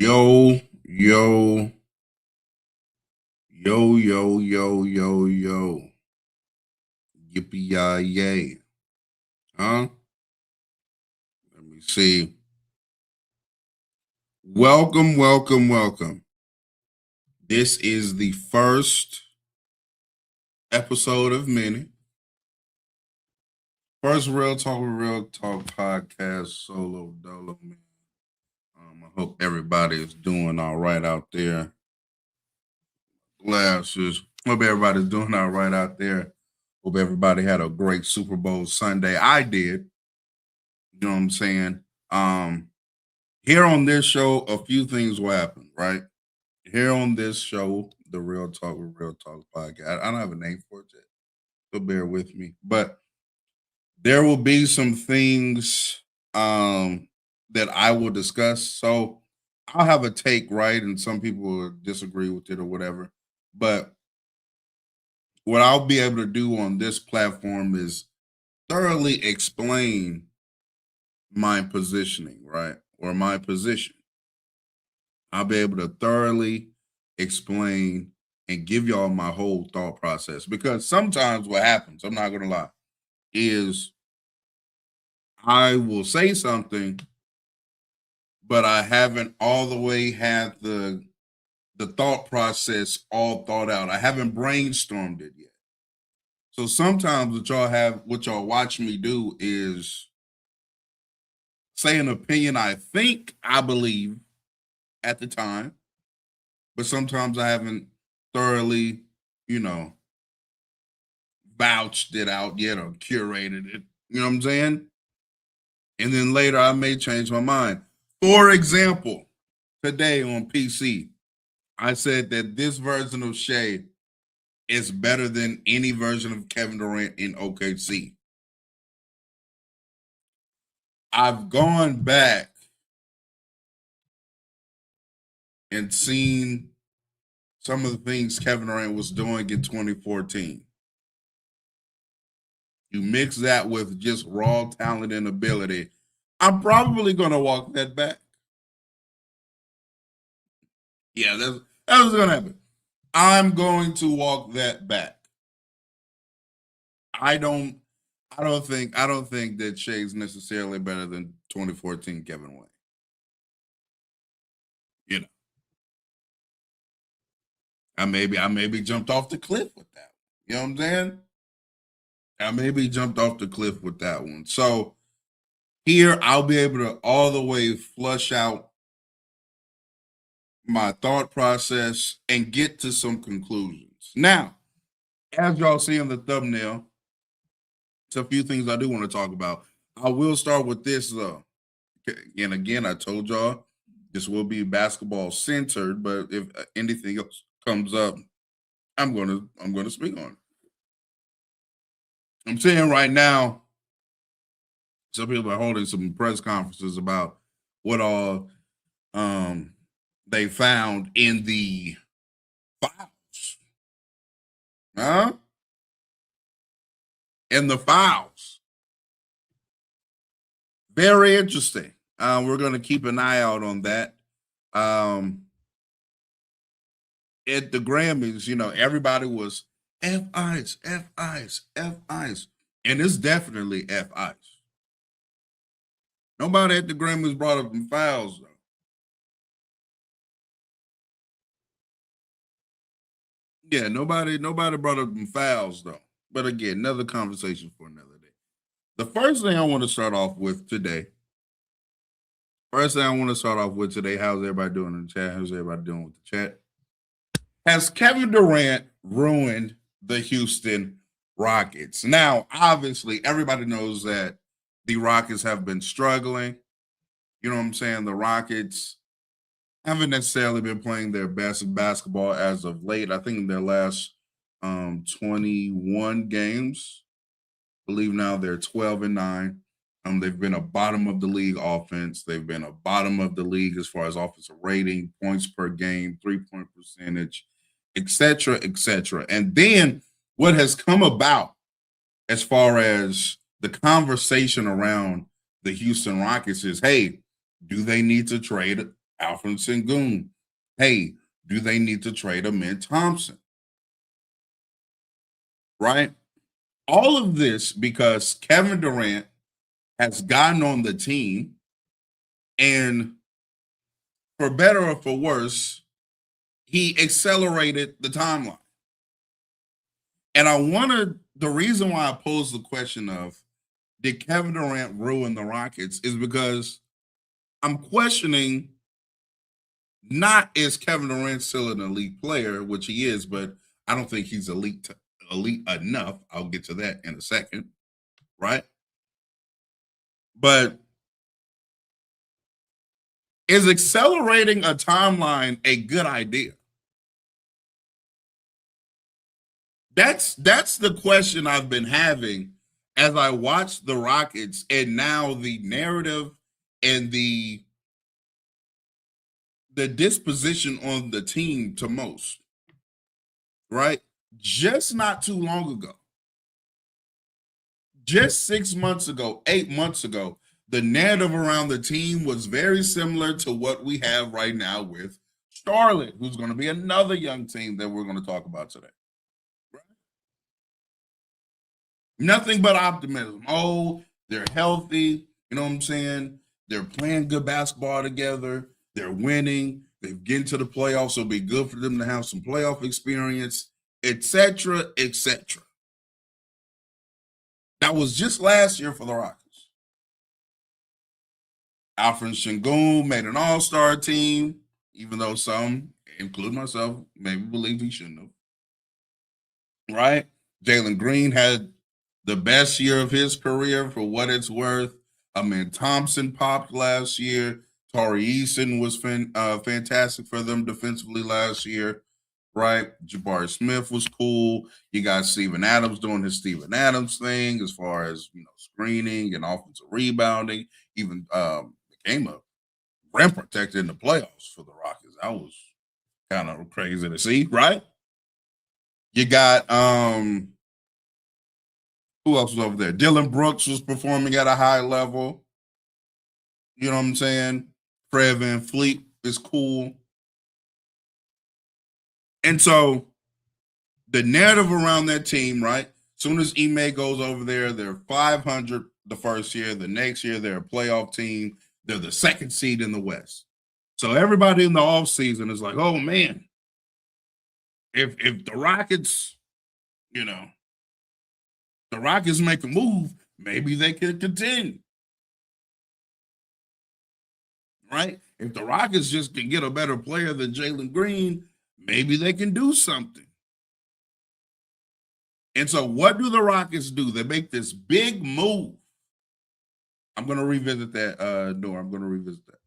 Yo, yo, yo. Yippee yay. Huh? Let me see. Welcome. This is the first episode of many. First Real Talk podcast, solo dolo, man. I hope everybody is doing all right out there. Glasses. Hope everybody's doing all right out there. Hope everybody had a great Super Bowl Sunday. I did. You know what I'm saying? Here on this show, a few things will happen, right? Here on this show, the Real Talk with Real Talk podcast. I don't have a name for it yet, so bear with me. But there will be some things that I will discuss. So I'll have a take, right? And some people will disagree with it or whatever. But what I'll be able to do on this platform is thoroughly explain my positioning, right? Or my position. I'll be able to thoroughly explain and give y'all my whole thought process. Because sometimes what happens, I'm not going to lie, is I will say something, but I haven't all the way had the thought process all thought out. I haven't brainstormed it yet. So sometimes what y'all watch me do is say an opinion I think I believe at the time, but sometimes I haven't thoroughly, vouched it out yet or curated it. You know what I'm saying? And then later I may change my mind. For example, today on PC, I said that this version of Shai is better than any version of Kevin Durant in OKC. I've gone back and seen some of the things Kevin Durant was doing in 2014. You mix that with just raw talent and ability, I'm probably going to walk that back. Yeah, that's what's going to happen. I'm going to walk that back. I don't think that Shai's necessarily better than 2014 Kevin Wayne. You know, I maybe jumped off the cliff with that. You know what I'm saying? I maybe jumped off the cliff with that one. So here I'll be able to all the way flush out my thought process and get to some conclusions. Now, as y'all see in the thumbnail, it's a few things I do want to talk about. I will start with this though. And again, I told y'all this will be basketball centered, but if anything else comes up, I'm gonna speak on it. I'm saying right now, some people are holding some press conferences about what all they found in the files. Huh? In the files. Very interesting. We're going to keep an eye out on that. At the Grammys, everybody was F ice, F ice, F ice. And it's definitely F ice. Nobody at the Grammys brought up them files, though. Yeah, nobody brought up them files, though. But again, another conversation for another day. The first thing I want to start off with today. How's everybody doing in the chat? How's everybody doing with the chat? Has Kevin Durant ruined the Houston Rockets? Now, obviously, everybody knows that the Rockets have been struggling. You know what I'm saying? The Rockets haven't necessarily been playing their best basketball as of late. I think in their last 21 games, I believe now they're 12-9. They've been a bottom of the league offense. They've been a bottom of the league as far as offensive rating, points per game, 3-point percentage, et cetera, et cetera. And then what has come about as far as the conversation around the Houston Rockets is, hey, do they need to trade Alperen Sengun. Hey, do they need to trade Amen Thompson? Right? All of this because Kevin Durant has gotten on the team, and for better or for worse, he accelerated the timeline. And the reason why I posed the question of did Kevin Durant ruin the Rockets is because I'm questioning, not is Kevin Durant still an elite player, which he is, but I don't think he's elite enough. I'll get to that in a second, right? But is accelerating a timeline a good idea? That's the question I've been having as I watch the Rockets, and now the narrative and the disposition on the team to most, right? Just not too long ago, just 6 months ago, 8 months ago, the narrative around the team was very similar to what we have right now with Charlotte, who's going to be another young team that we're going to talk about today. Right? Nothing but optimism. Oh, they're healthy. You know what I'm saying? They're playing good basketball together. They're winning. They've getting to the playoffs, so it'll be good for them to have some playoff experience, etc., etc. That was just last year for the Rockets. Alperen Sengun made an all-star team, even though some, including myself, maybe believe he shouldn't have. Right? Jalen Green had the best year of his career for what it's worth. Amen Thompson popped last year. Tari Eason was fantastic for them defensively last year. Right? Jabari Smith was cool. You got Steven Adams doing his Steven Adams thing as far as, screening and offensive rebounding. Even became a rim protector in the playoffs for the Rockets. That was kind of crazy to see, right? You got who else was over there? Dylan Brooks was performing at a high level. You know what I'm saying? Fred VanVleet is cool. And so the narrative around that team, right? As soon as Ime goes over there, they're 500 the first year. The next year, they're a playoff team. They're the second seed in the West. So everybody in the offseason is like, oh, man, if the Rockets, the Rockets make a move, maybe they could contend. Right? If the Rockets just can get a better player than Jalen Green, maybe they can do something. And so what do the Rockets do? They make this big move. I'm going to revisit that, Nora. I'm going to revisit that.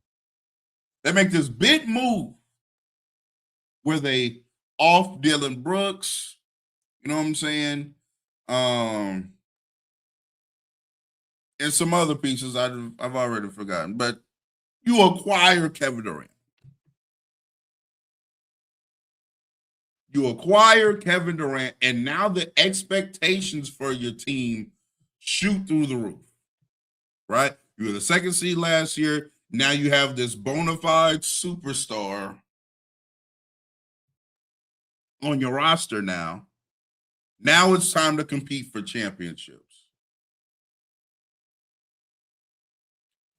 They make this big move where they off Dylan Brooks. You know what I'm saying? And some other pieces I've already forgotten. But you acquire Kevin Durant. You acquire Kevin Durant, and now the expectations for your team shoot through the roof, right? You were the second seed last year. Now you have this bona fide superstar on your roster now. Now it's time to compete for championships.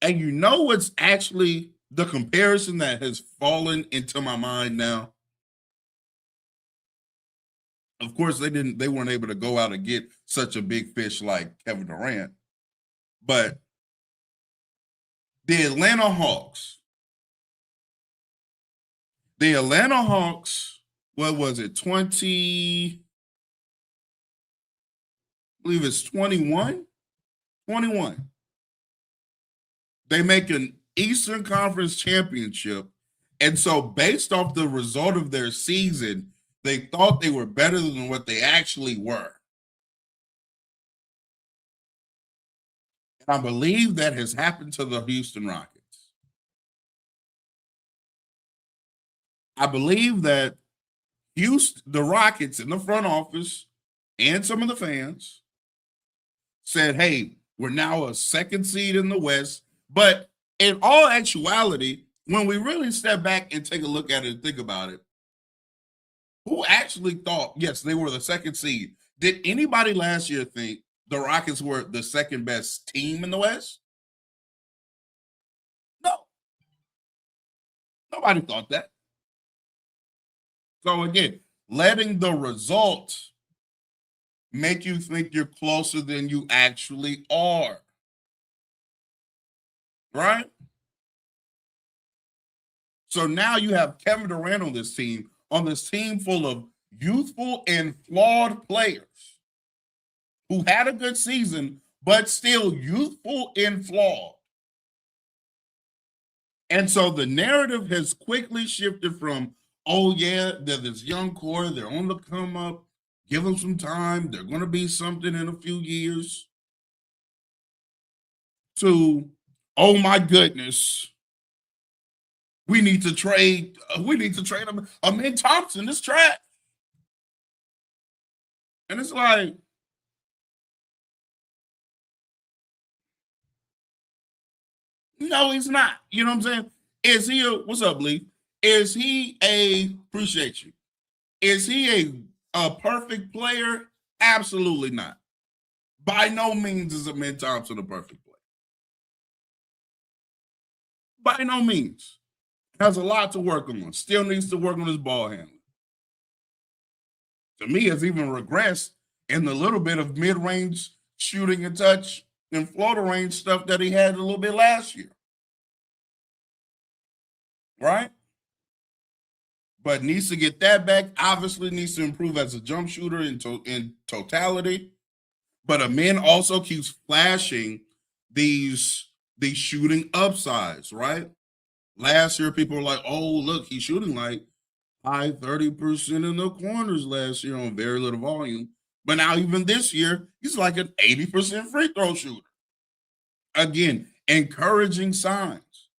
And you know what's actually the comparison that has fallen into my mind now? Of course, they weren't able to go out and get such a big fish like Kevin Durant. But the Atlanta Hawks, what was it, 20, I believe it's 21? 21. They make an Eastern Conference championship. And so based off the result of their season, they thought they were better than what they actually were. And I believe that has happened to the Houston Rockets. I believe that the Rockets in the front office and some of the fans said, hey, we're now a second seed in the West. But in all actuality, when we really step back and take a look at it and think about it, who actually thought, yes, they were the second seed? Did anybody last year think the Rockets were the second best team in the West? No, nobody thought that. So again, letting the results make you think you're closer than you actually are. Right? So now you have Kevin Durant on this team full of youthful and flawed players who had a good season, but still youthful and flawed. And so the narrative has quickly shifted from, oh, yeah, they're this young core, they're on the come up, give them some time, they're going to be something in a few years, to, oh my goodness, we need to trade him. Amin Thompson is trash. And it's like, no, he's not. You know what I'm saying? Is he what's up, Lee? Is he appreciate you? Is he a perfect player? Absolutely not. By no means is Amin Thompson a perfect player. By no means. Has a lot to work on. Still needs to work on his ball handling. To me, has even regressed in the little bit of mid-range shooting and touch and floater range stuff that he had a little bit last year. Right? But needs to get that back. Obviously needs to improve as a jump shooter in totality. But Amin also keeps flashing these shooting upsides, right? Last year, people were like, oh, look, he's shooting like high 30% in the corners last year on very little volume. But now, even this year, he's like an 80% free throw shooter. Again, encouraging signs.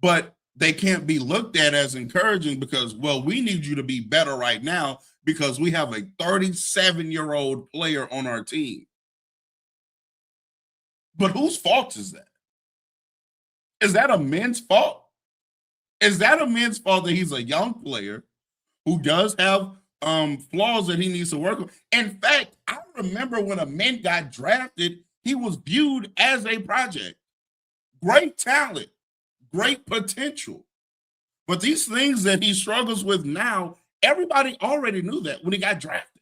But they can't be looked at as encouraging because, well, we need you to be better right now because we have a 37-year-old player on our team. But whose fault is that? Is that Amin's fault? Is that Amin's fault that he's a young player who does have flaws that he needs to work on? In fact, I remember when Amin got drafted, he was viewed as a project. Great talent, great potential. But these things that he struggles with now, everybody already knew that when he got drafted.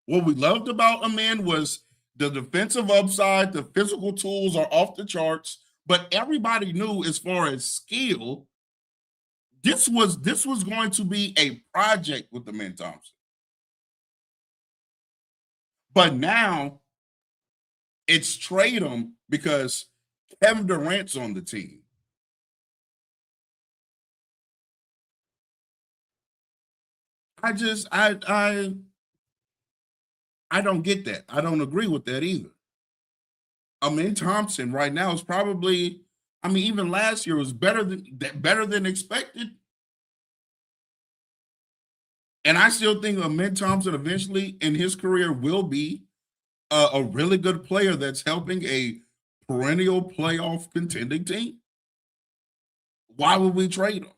What we loved about Amin was the defensive upside, the physical tools are off the charts, but everybody knew as far as skill, this was going to be a project with Amin Thompson. But now it's trade him because Kevin Durant's on the team. I don't get that. I don't agree with that either. Amin Thompson right now is probably, I mean, even last year was better than expected. And I still think Amin Thompson eventually in his career will be a really good player that's helping a perennial playoff contending team. Why would we trade him?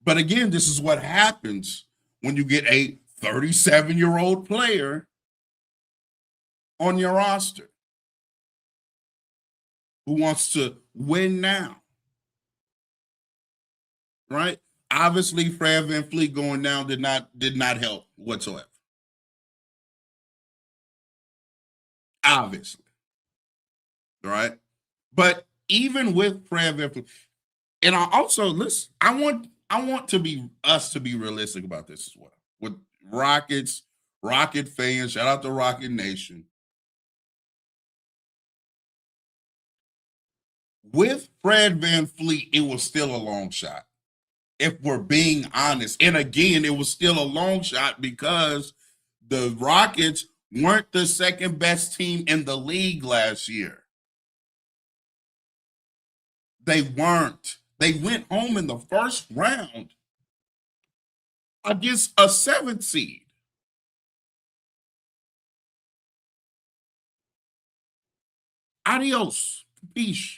But again, this is what happens when you get a 37-year-old player on your roster who wants to win now. Right? Obviously, Fred VanVleet going down did not help whatsoever. Obviously. Right? But even with Fred VanVleet, and I also I want us to be realistic about this as well. With Rocket fans, shout out to Rocket Nation. With Fred VanVleet, it was still a long shot. If we're being honest. And again, it was still a long shot because the Rockets weren't the second best team in the league last year. They weren't. They went home in the first round against a 7th seed. Adios. Peace.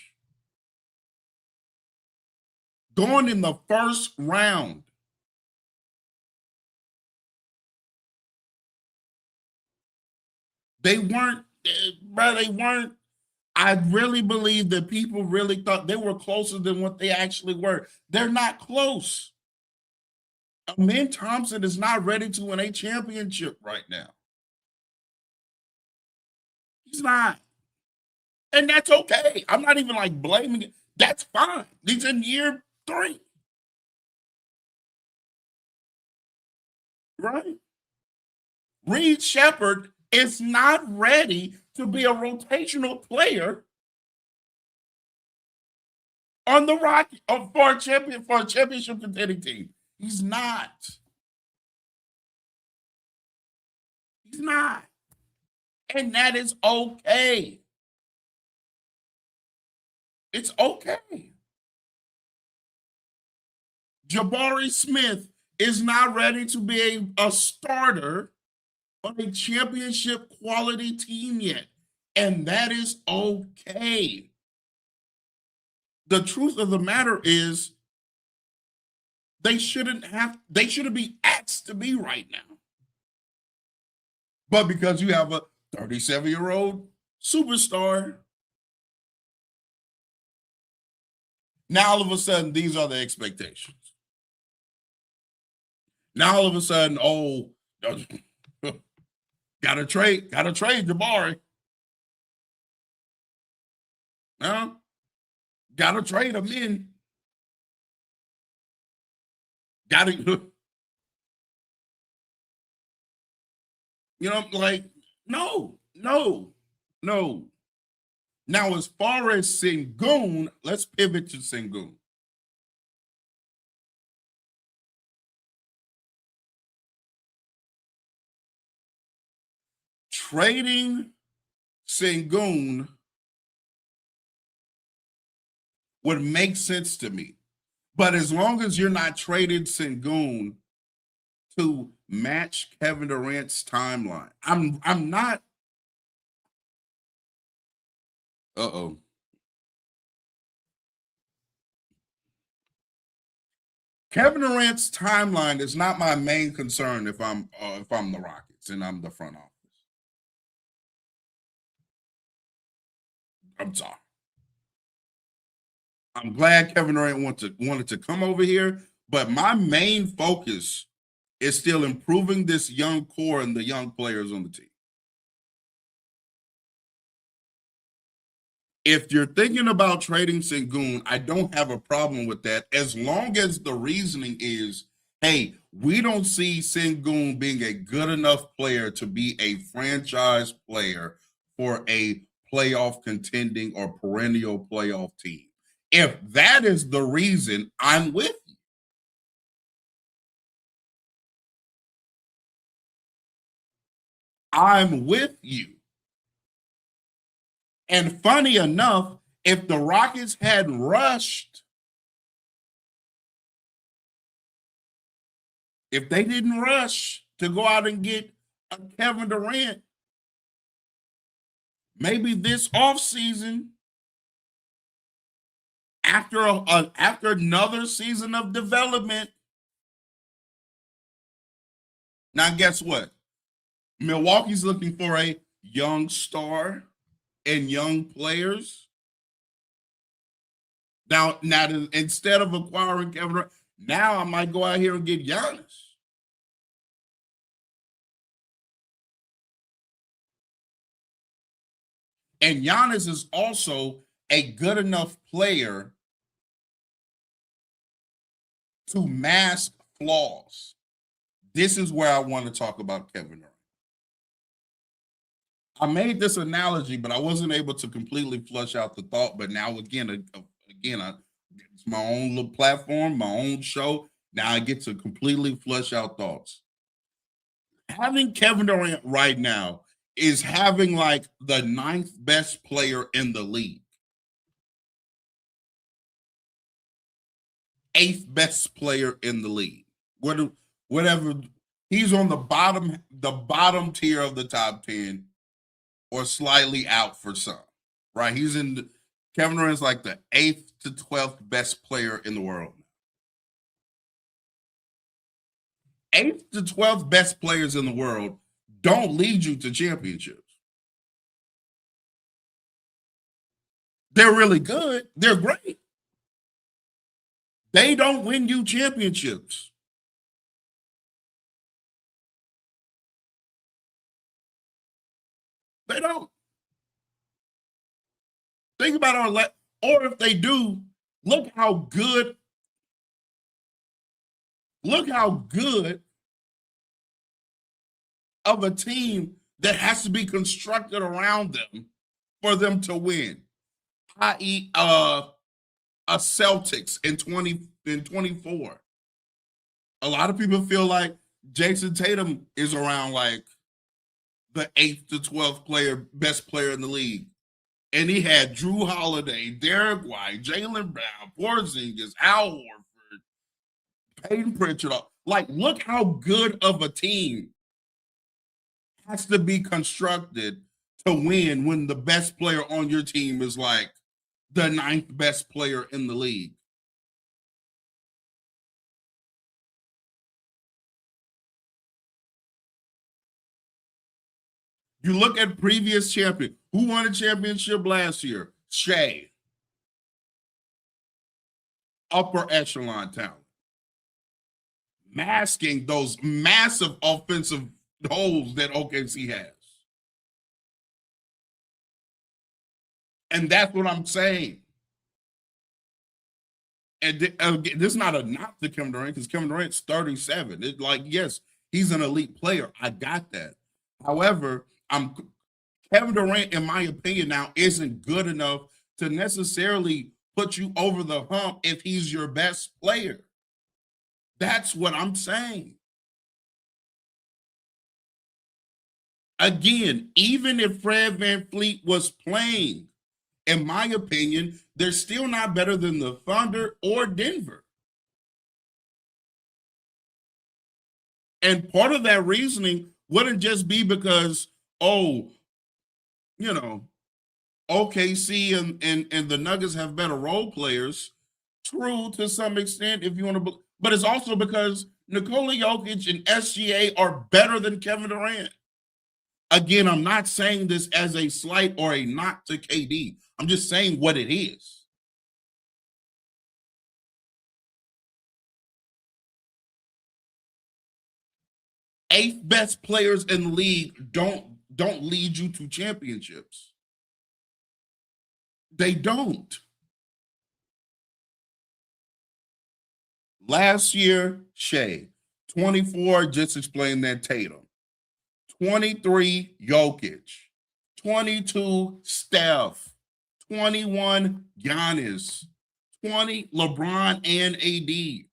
going in the first round. They weren't, bro, they weren't. I really believe that people really thought they were closer than what they actually were. They're not close. Amen Thompson is not ready to win a championship right now. He's not. And that's okay. I'm not even like blaming it. That's fine. He's in year 3. Right? Reed Shepherd is not ready to be a rotational player on the Rocky for a championship contending team. He's not. He's not. And that is okay. It's okay. Jabari Smith is not ready to be a starter on a championship quality team yet. And that is okay. The truth of the matter is they shouldn't be asked to be right now. But because you have a 37-year-old superstar, now all of a sudden these are the expectations. Now all of a sudden, gotta trade Jabari. Gotta trade him in. Like, no. Now, as far as Sengun, let's pivot to Sengun. Trading Sengun would make sense to me. But as long as you're not trading Sengun to match Kevin Durant's timeline, I'm not. Kevin Durant's timeline is not my main concern if I'm the Rockets and I'm the front office. I'm sorry. I'm glad Kevin Durant wanted to come over here, but my main focus is still improving this young core and the young players on the team. If you're thinking about trading Sengun, I don't have a problem with that as long as the reasoning is, hey, we don't see Sengun being a good enough player to be a franchise player for a playoff contending or perennial playoff team. If that is the reason, I'm with you. I'm with you. And funny enough, if the Rockets had rushed, if they didn't rush to go out and get a Kevin Durant, maybe this offseason, after another season of development. Now, guess what? Milwaukee's looking for a young star and young players. Now, instead of acquiring Kevin Durant, now I might go out here and get Giannis. And Giannis is also a good enough player to mask flaws. This is where I want to talk about Kevin Durant. I made this analogy, but I wasn't able to completely flush out the thought. But now, again, it's my own little platform, my own show. Now I get to completely flush out thoughts. Having Kevin Durant right now is having like the 9th best player in the league. 8th best player in the league. Whatever. He's on the bottom tier of the top 10 or slightly out for some, right? Kevin Durant's like the 8th to 12th best player in the world. 8th to 12th best players in the world don't lead you to championships. They're really good. They're great. They don't win you championships. They don't. Think about or if they do, look how good of a team that has to be constructed around them for them to win. I.e., a Celtics in 24. A lot of people feel like Jason Tatum is around like the 8th to 12th best player in the league. And he had Drew Holiday, Derek White, Jaylen Brown, Porzingis, Al Horford, Peyton Pritchard. Like, look how good of a team has to be constructed to win when the best player on your team is like the 9th best player in the league. You look at previous champion. Who won a championship last year? Shai. Upper echelon talent. Masking those massive offensive holes that OKC has. And that's what I'm saying. And this is not a knock to Kevin Durant because Kevin Durant's 37. It's like, yes, he's an elite player. I got that. However, Kevin Durant, in my opinion, now isn't good enough to necessarily put you over the hump if he's your best player. That's what I'm saying. Again, even if Fred VanVleet was playing, in my opinion, they're still not better than the Thunder or Denver. And part of that reasoning wouldn't just be because, OKC and the Nuggets have better role players. True to some extent, if you want to, but it's also because Nikola Jokic and SGA are better than Kevin Durant. Again, I'm not saying this as a slight or a knock to KD. I'm just saying what it is. Eighth best players in the league don't lead you to championships. They don't. Last year, Shai. 24, just explained that, Tatum. 23, Jokic. 22, Steph. 21, Giannis. 20, LeBron and AD.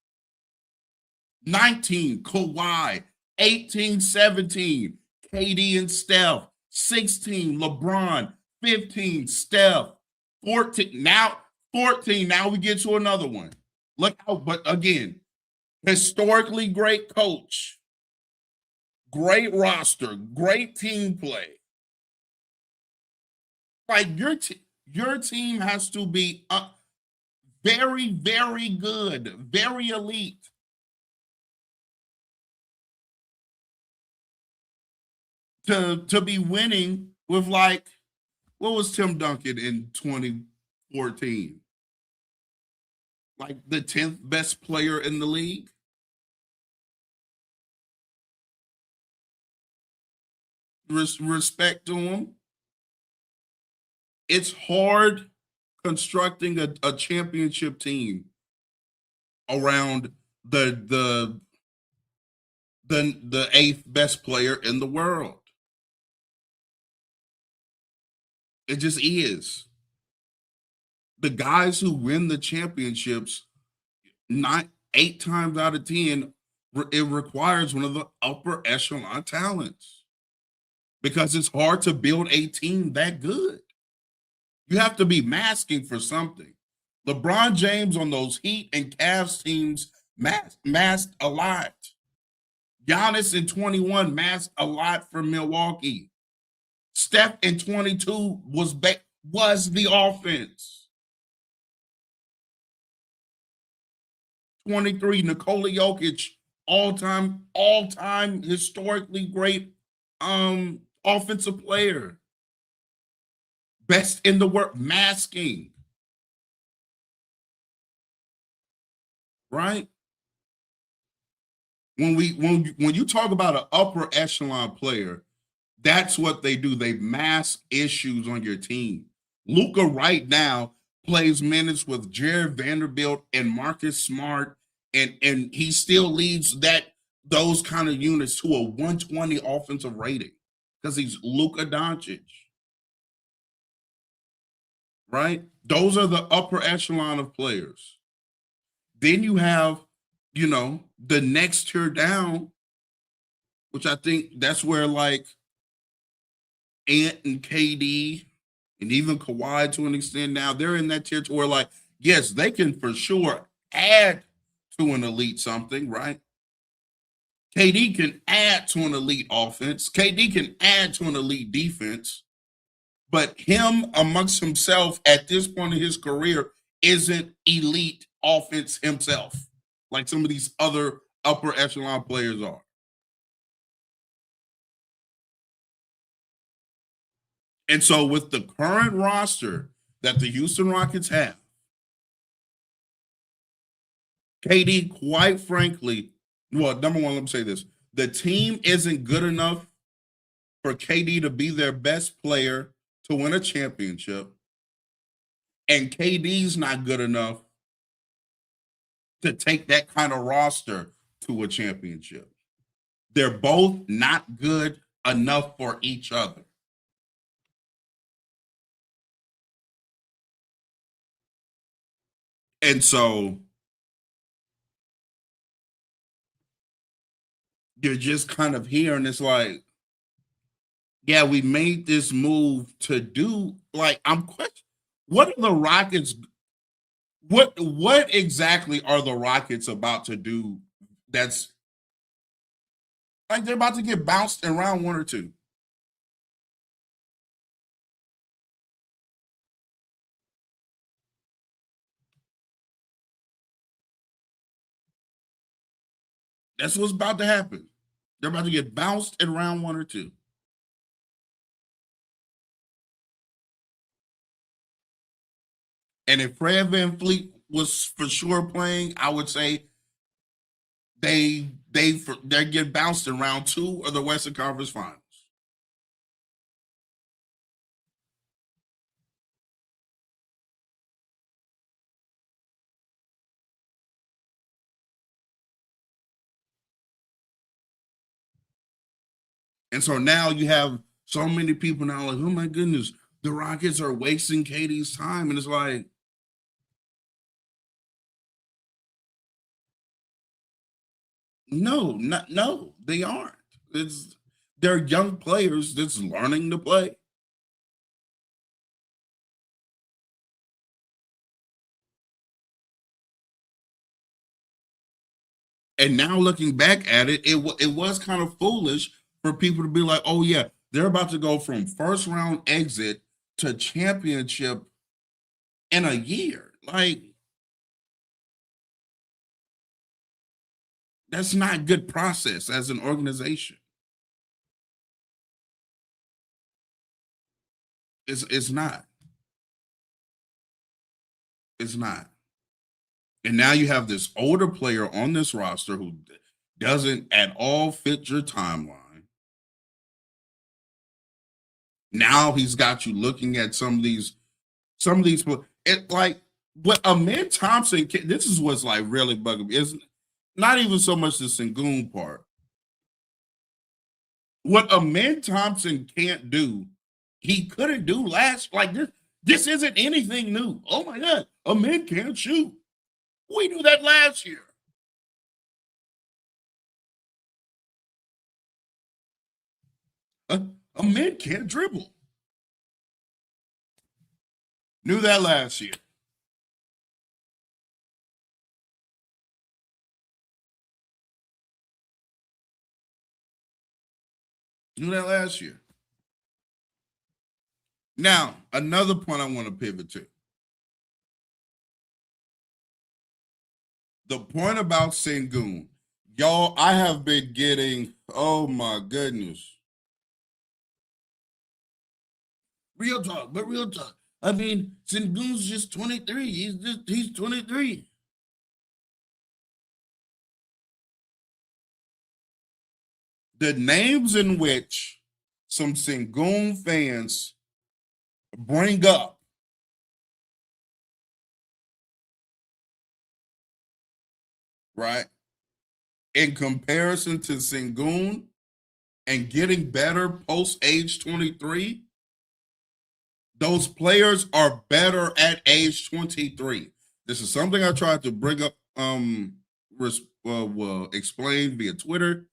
19, Kawhi. 18, 17, KD and Steph. 16, LeBron. 15, Steph. 14, now we get to another one. Look out, but again, historically great coach, great roster, great team play. Like your team has to be very, very good, very elite. To be winning with, like, what was Tim Duncan in 2014? Like the 10th best player in the league. Respect to him. It's hard constructing a championship team around the 8th best player in the world. It just is. The guys who win the championships, 8 times out of 10, it requires one of the upper echelon talents because it's hard to build a team that good. You have to be masking for something. LeBron James on those Heat and Cavs teams masked a lot. Giannis in 21 masked a lot for Milwaukee. Steph in 22 was the offense. 23, Nikola Jokic all-time historically great offensive player. Best in the world, masking. Right? When you talk about an upper echelon player, that's what they do. They mask issues on your team. Luka right now plays minutes with Jared Vanderbilt and Marcus Smart, and he still leads those kind of units to a 120 offensive rating because he's Luka Doncic. Right? Those are the upper echelon of players. Then you have, the next tier down, which I think that's where like Ant and KD and even Kawhi to an extent now, they're in that tier to where like, yes, they can for sure add to an elite something, right? KD can add to an elite offense. KD can add to an elite defense. But him amongst himself at this point in his career isn't elite offense himself, like some of these other upper echelon players are. And so with the current roster that the Houston Rockets have, KD, quite frankly, well, number one, let me say this. The team isn't good enough for KD to be their best player to win a championship. And KD's not good enough to take that kind of roster to a championship. They're both not good enough for each other. And so you're just kind of here, and it's like, yeah, we made this move to do like I'm questioning what are the Rockets what exactly are the Rockets about to do that's like they're about to get bounced in round one or two. That's what's about to happen. They're about to get bounced in round one or two. And if Fred VanVleet was for sure playing, I would say they get bounced in round two of the Western Conference Finals. And so now you have so many people now like, oh my goodness, the Rockets are wasting KD's time. And it's like, no, they aren't. It's they're young players that's learning to play. And now looking back at it, it was kind of foolish for people to be like, oh yeah, they're about to go from first round exit to championship in a year. Like that's not good process as an organization. It's not. It's not. And now you have this older player on this roster who doesn't at all fit your timeline. Now he's got you looking at some of these it like what Amin Thompson this is what's like really bugging me. It's not even so much the Sengun part. What Amin Thompson can't do, he couldn't do last like this isn't anything new. Oh my god, Amin can't shoot. We knew that last year. Amin can't dribble. Knew that last year. Knew that last year. Now, another point I want to pivot to. The point about Sengun, Y'all, I have been getting, oh my goodness. Real talk, but real talk. I mean, Sengun's just 23. He's 23. The names in which some Sengun fans bring up, right, in comparison to Sengun and getting better post age 23, those players are better at age 23. This is something I tried to bring up, explain via Twitter,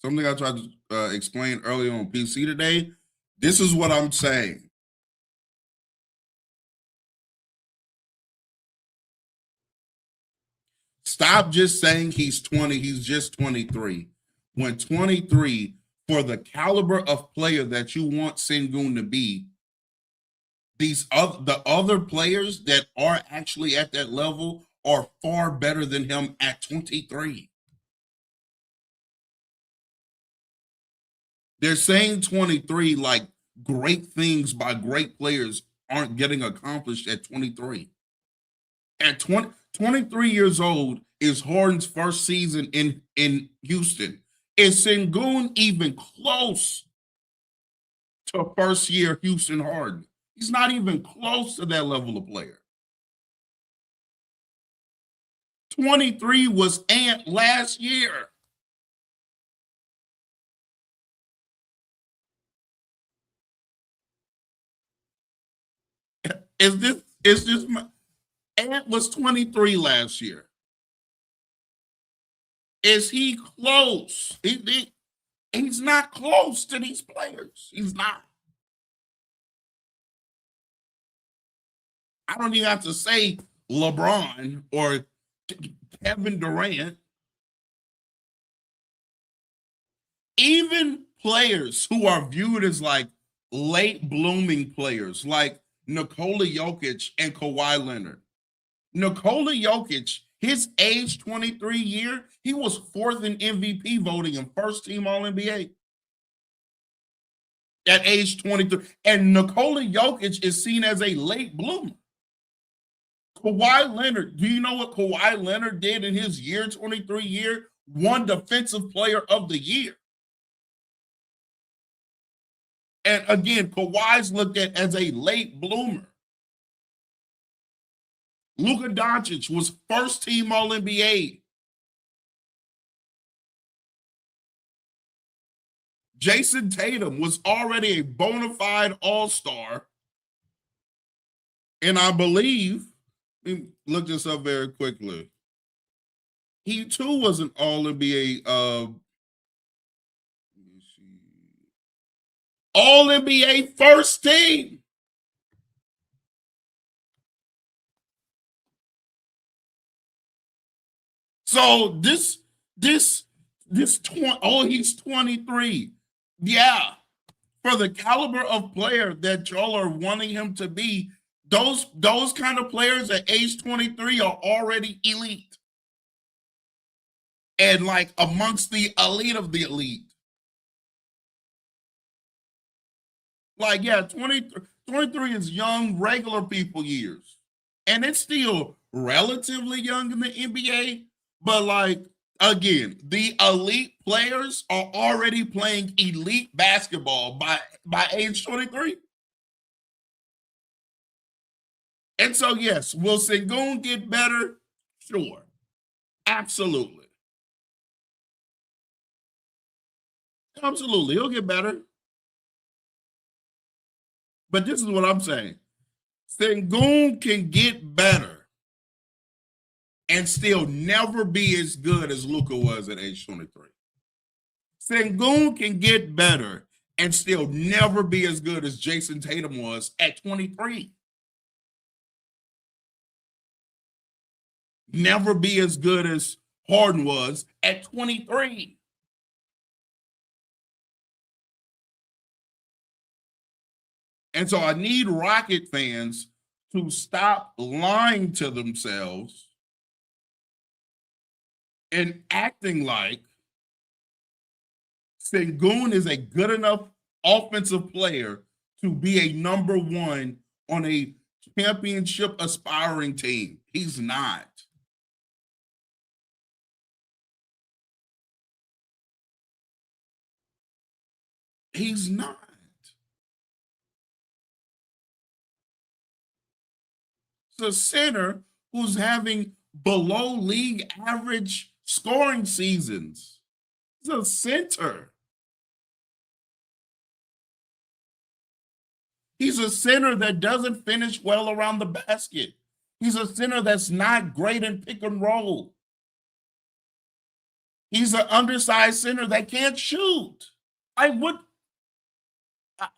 something I tried to explain earlier on PC today. This is what I'm saying. Stop just saying he's 20, he's just 23. When 23, for the caliber of player that you want Sengun to be, the other players that are actually at that level are far better than him at 23. They're saying 23 like great things by great players aren't getting accomplished at 23. At 23 years old is Harden's first season in Houston. Is Sengun even close to first year Houston Harden? He's not even close to that level of player. 23 was Ant last year. Is this Ant was 23 last year. Is he close? He's not close to these players. He's not. I don't even have to say LeBron or Kevin Durant. Even players who are viewed as like late blooming players, like Nikola Jokic and Kawhi Leonard. Nikola Jokic, his age 23 year, he was fourth in MVP voting and first team All NBA at age 23. And Nikola Jokic is seen as a late bloomer. Kawhi Leonard, do you know what Kawhi Leonard did in his year 23 year? Won defensive player of the year. And again, Kawhi's looked at as a late bloomer. Luka Doncic was first team All NBA. Jason Tatum was already a bona fide all-star. And I believe, look this up very quickly. He too was an All-NBA All-NBA first team. So this 20, oh, he's 23. Yeah. For the caliber of player that y'all are wanting him to be, those kind of players at age 23 are already elite. And like amongst the elite of the elite. Like, yeah, 23 is young, regular people years. And it's still relatively young in the NBA. But like, again, the elite players are already playing elite basketball by age 23. And so, yes, will Sengun get better? Sure. Absolutely. Absolutely. He'll get better. But this is what I'm saying. Sengun can get better and still never be as good as Luka was at age 23. Sengun can get better and still never be as good as Jason Tatum was at 23. Never be as good as Harden was at 23. And so I need Rocket fans to stop lying to themselves and acting like Sengun is a good enough offensive player to be a number one on a championship aspiring team. He's not. He's not. It's a center who's having below league average scoring seasons. He's a center. He's a center that doesn't finish well around the basket. He's a center that's not great in pick and roll. He's an undersized center that can't shoot. I would. I,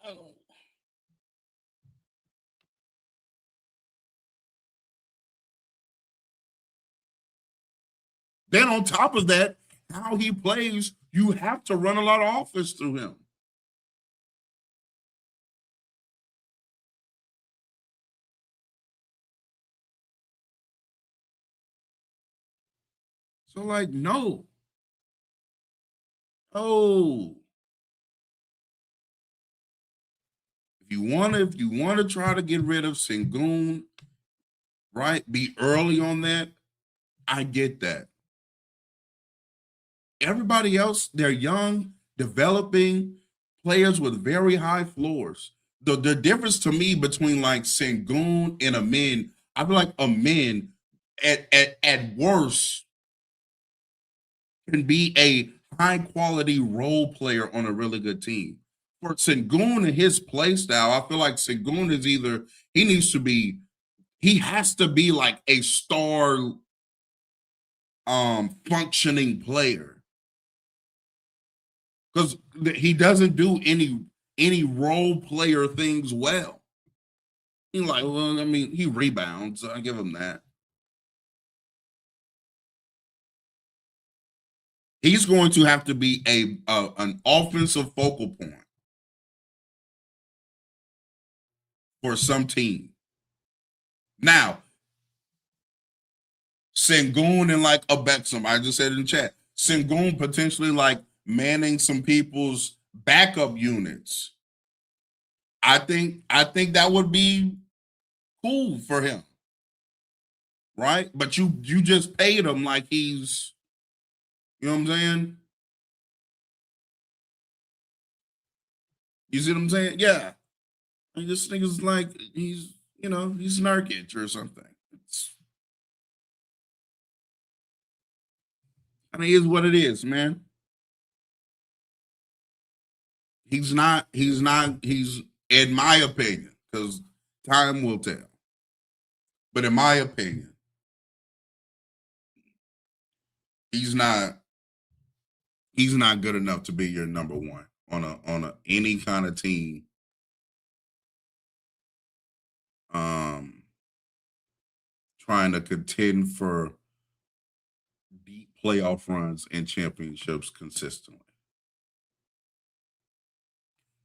then on top of that, how he plays, you have to run a lot of offense through him. So, like, no. Oh. If you want to try to get rid of Sengun, right? Be early on that. I get that. Everybody else, they're young, developing players with very high floors. The difference to me between like Sengun and a min, I feel like a min at worst can be a high quality role player on a really good team. For Sengun and his play style, I feel like Sengun is either he has to be like a star functioning player. Because he doesn't do any role player things well. He's like, well, I mean, he rebounds. I give him that. He's going to have to be an offensive focal point for some team. Now, Sengun and like a Bexham, I just said in the chat, Sengun potentially like manning some people's backup units. I think that would be cool for him, right? But you just paid him like he's, you know what I'm saying? You see what I'm saying? Yeah. Like this nigga's like he's Nurkic or something. I mean, it's what it is, man. He's not. He's in my opinion, because time will tell. But in my opinion, he's not. He's not good enough to be your number one on a any kind of team. Trying to contend for deep playoff runs and championships consistently.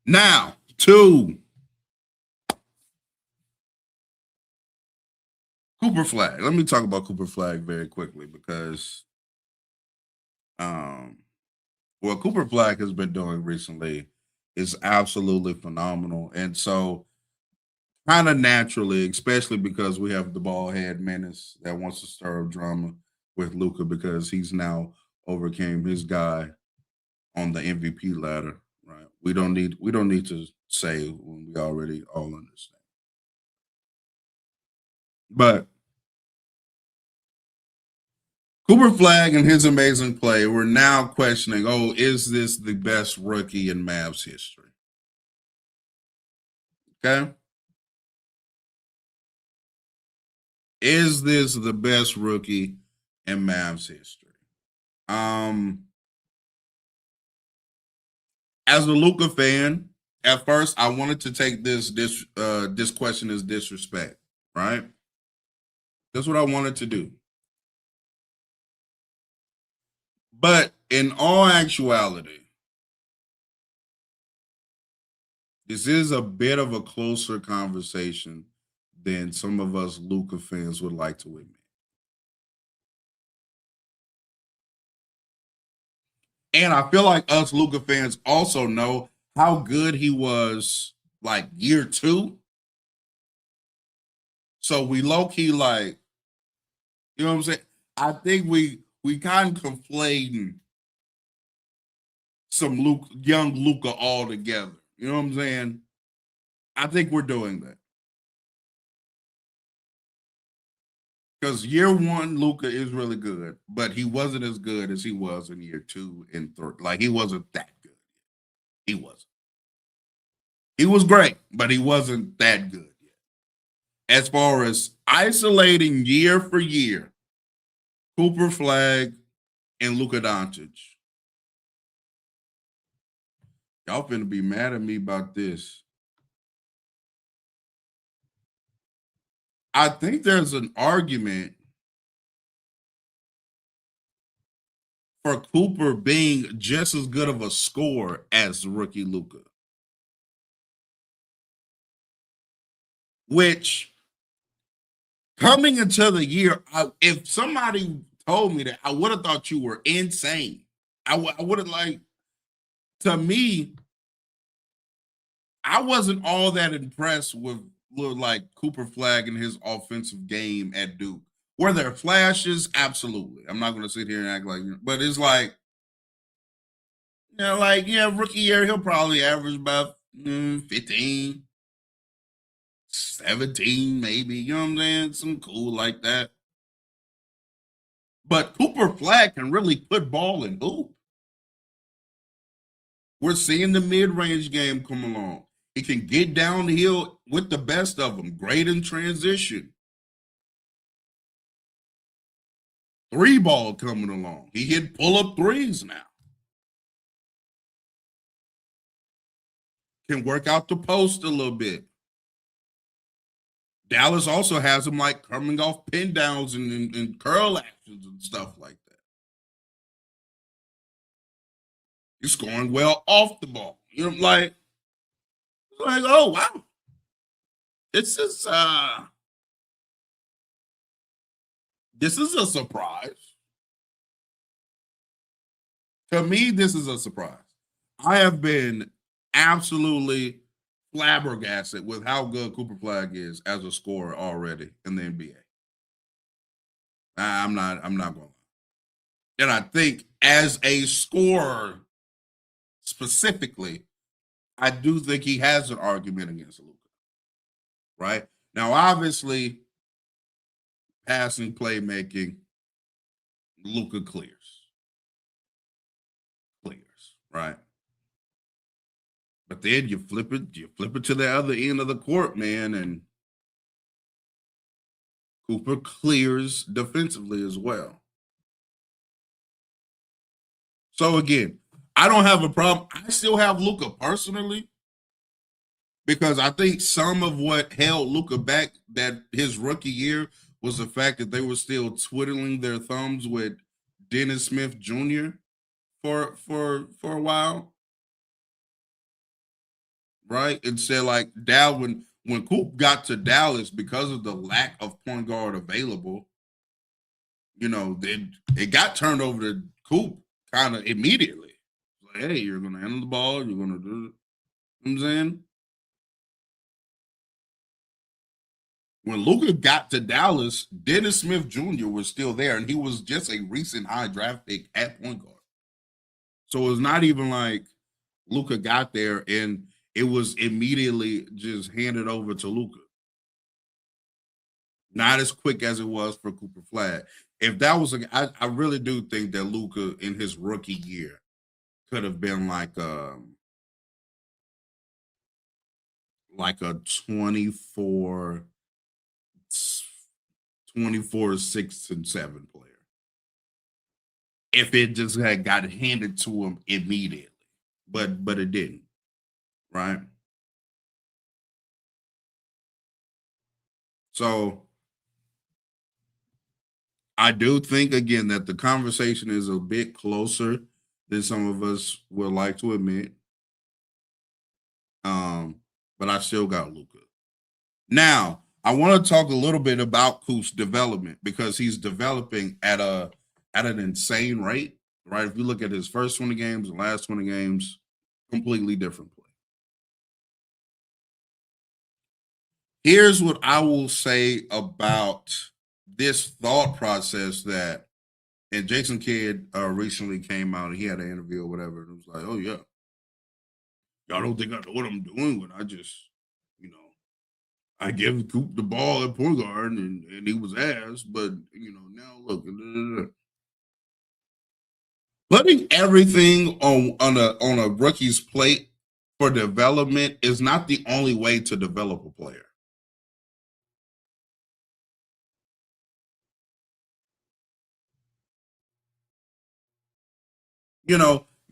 Now, two, Cooper Flagg. Let me talk about Cooper Flagg very quickly because what Cooper Flagg has been doing recently is absolutely phenomenal. And so kind of naturally, especially because we have the ball head menace that wants to stir up drama with Luka because he's now overcame his guy on the MVP ladder. Right? We don't need to say when we already all understand. But Cooper Flagg and his amazing play, we're now questioning, oh, is this the best rookie in Mavs history? Okay. Is this the best rookie in Mavs history? As a Luka fan, at first I wanted to take this question as disrespect, right? That's what I wanted to do. But in all actuality, this is a bit of a closer conversation than some of us Luka fans would like to admit. And I feel like us Luka fans also know how good he was like year 2. So we low key like, you know what I'm saying? I think we kind of conflating some young Luka all together. You know what I'm saying? I think we're doing that. Because year 1, Luka is really good, but he wasn't as good as he was in year 2 and 3. Like he wasn't that good. He wasn't. He was great, but he wasn't that good yet. As far as isolating year for year, Cooper Flagg and Luka Doncic. Y'all finna be mad at me about this. I think there's an argument for Cooper being just as good of a scorer as rookie Luka. Which, coming into the year, if somebody told me that, I would have thought you were insane. I would have like, to me, I wasn't all that impressed with like Cooper Flagg and his offensive game at Duke. Were there flashes? Absolutely. I'm not going to sit here and act like, but it's like, you know, like, yeah, rookie year, he'll probably average about 15, 17, maybe. You know what I'm saying? Some cool like that. But Cooper Flagg can really put ball in hoop. We're seeing the mid-range game come along. He can get downhill with the best of them. Great in transition. 3-ball coming along. He hit pull-up threes now. Can work out the post a little bit. Dallas also has him like coming off pin downs and curl actions and stuff like that. He's scoring well off the ball. You know, like, oh wow. This is a surprise. To me, this is a surprise. I have been absolutely flabbergasted with how good Cooper Flagg is as a scorer already in the NBA. I'm not going to lie. And I think as a scorer specifically, I do think he has an argument against Luka. Right? Now, obviously, passing, playmaking, Luka clears. Right? But then you flip it to the other end of the court, man, and Cooper clears defensively as well. So again, I don't have a problem. I still have Luka personally because I think some of what held Luka back that his rookie year was the fact that they were still twiddling their thumbs with Dennis Smith Jr. for a while. Right? Instead, like when Coop got to Dallas because of the lack of point guard available, you know, it got turned over to Coop kind of immediately. Like, hey, you're gonna handle the ball, you're gonna do it. You know what I'm saying? When Luka got to Dallas, Dennis Smith Jr. was still there, and he was just a recent high draft pick at point guard. So it was not even like Luka got there and it was immediately just handed over to Luka. Not as quick as it was for Cooper Flagg. If that was I really do think that Luka in his rookie year could have been like a 24, 6 and 7 player. If it just had got handed to him immediately. But it didn't. Right? So I do think again that the conversation is a bit closer than some of us would like to admit. But I still got Luka. Now, I want to talk a little bit about Coop's development because he's developing at an insane rate, right? If you look at his first 20 games and last 20 games, completely different play. Here's what I will say about this thought process that, and Jason Kidd recently came out and he had an interview or whatever, and it was like, oh yeah, y'all don't think I know what I'm doing when I just, you know, I give Coop the ball at point guard and he was ass, but now look, putting everything on a rookie's plate for development is not the only way to develop a player.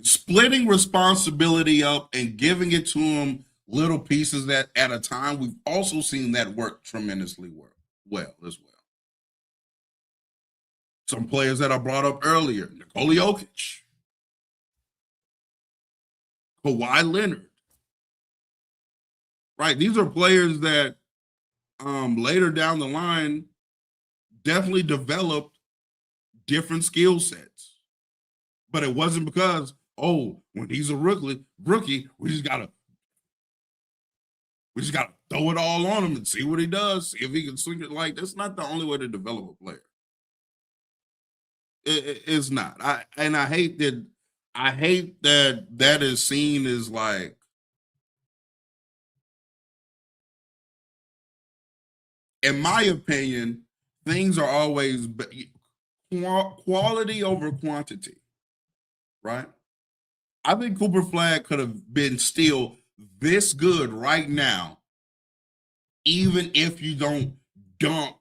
Splitting responsibility up and giving it to him little pieces that at a time, we've also seen that work tremendously well as well. Some players that I brought up earlier, Nikola Jokic, Kawhi Leonard, right? These are players that later down the line definitely developed different skill sets. But it wasn't because, when he's a rookie, we just gotta throw it all on him and see what he does, see if he can swing it. Like, that's not the only way to develop a player. It's not. I hate that is seen as like, in my opinion, things are always quality over quantity, right? I think Cooper Flagg could have been still this good right now, even if you don't dump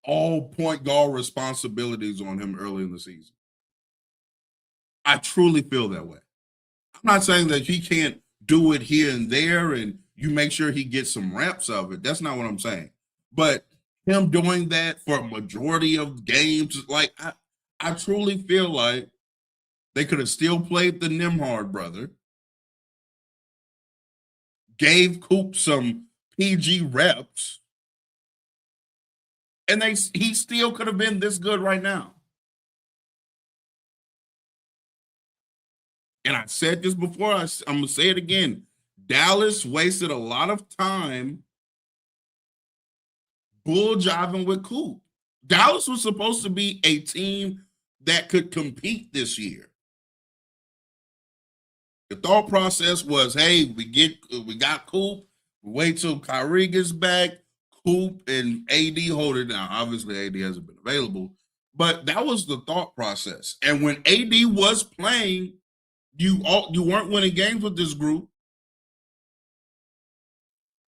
all point guard responsibilities on him early in the season. I truly feel that way. I'm not saying that he can't do it here and there and you make sure he gets some reps of it. That's not what I'm saying. But him doing that for a majority of games, like I truly feel like they could have still played the Nimhard brother, gave Coop some PG reps, and he still could have been this good right now. And I said this before, I'm going to say it again. Dallas wasted a lot of time bull jiving with Coop. Dallas was supposed to be a team that could compete this year. The thought process was, hey, we got Coop, we wait till Kyrie gets back, Coop and AD hold it down. Obviously, AD hasn't been available, but that was the thought process. And when AD was playing, you weren't winning games with this group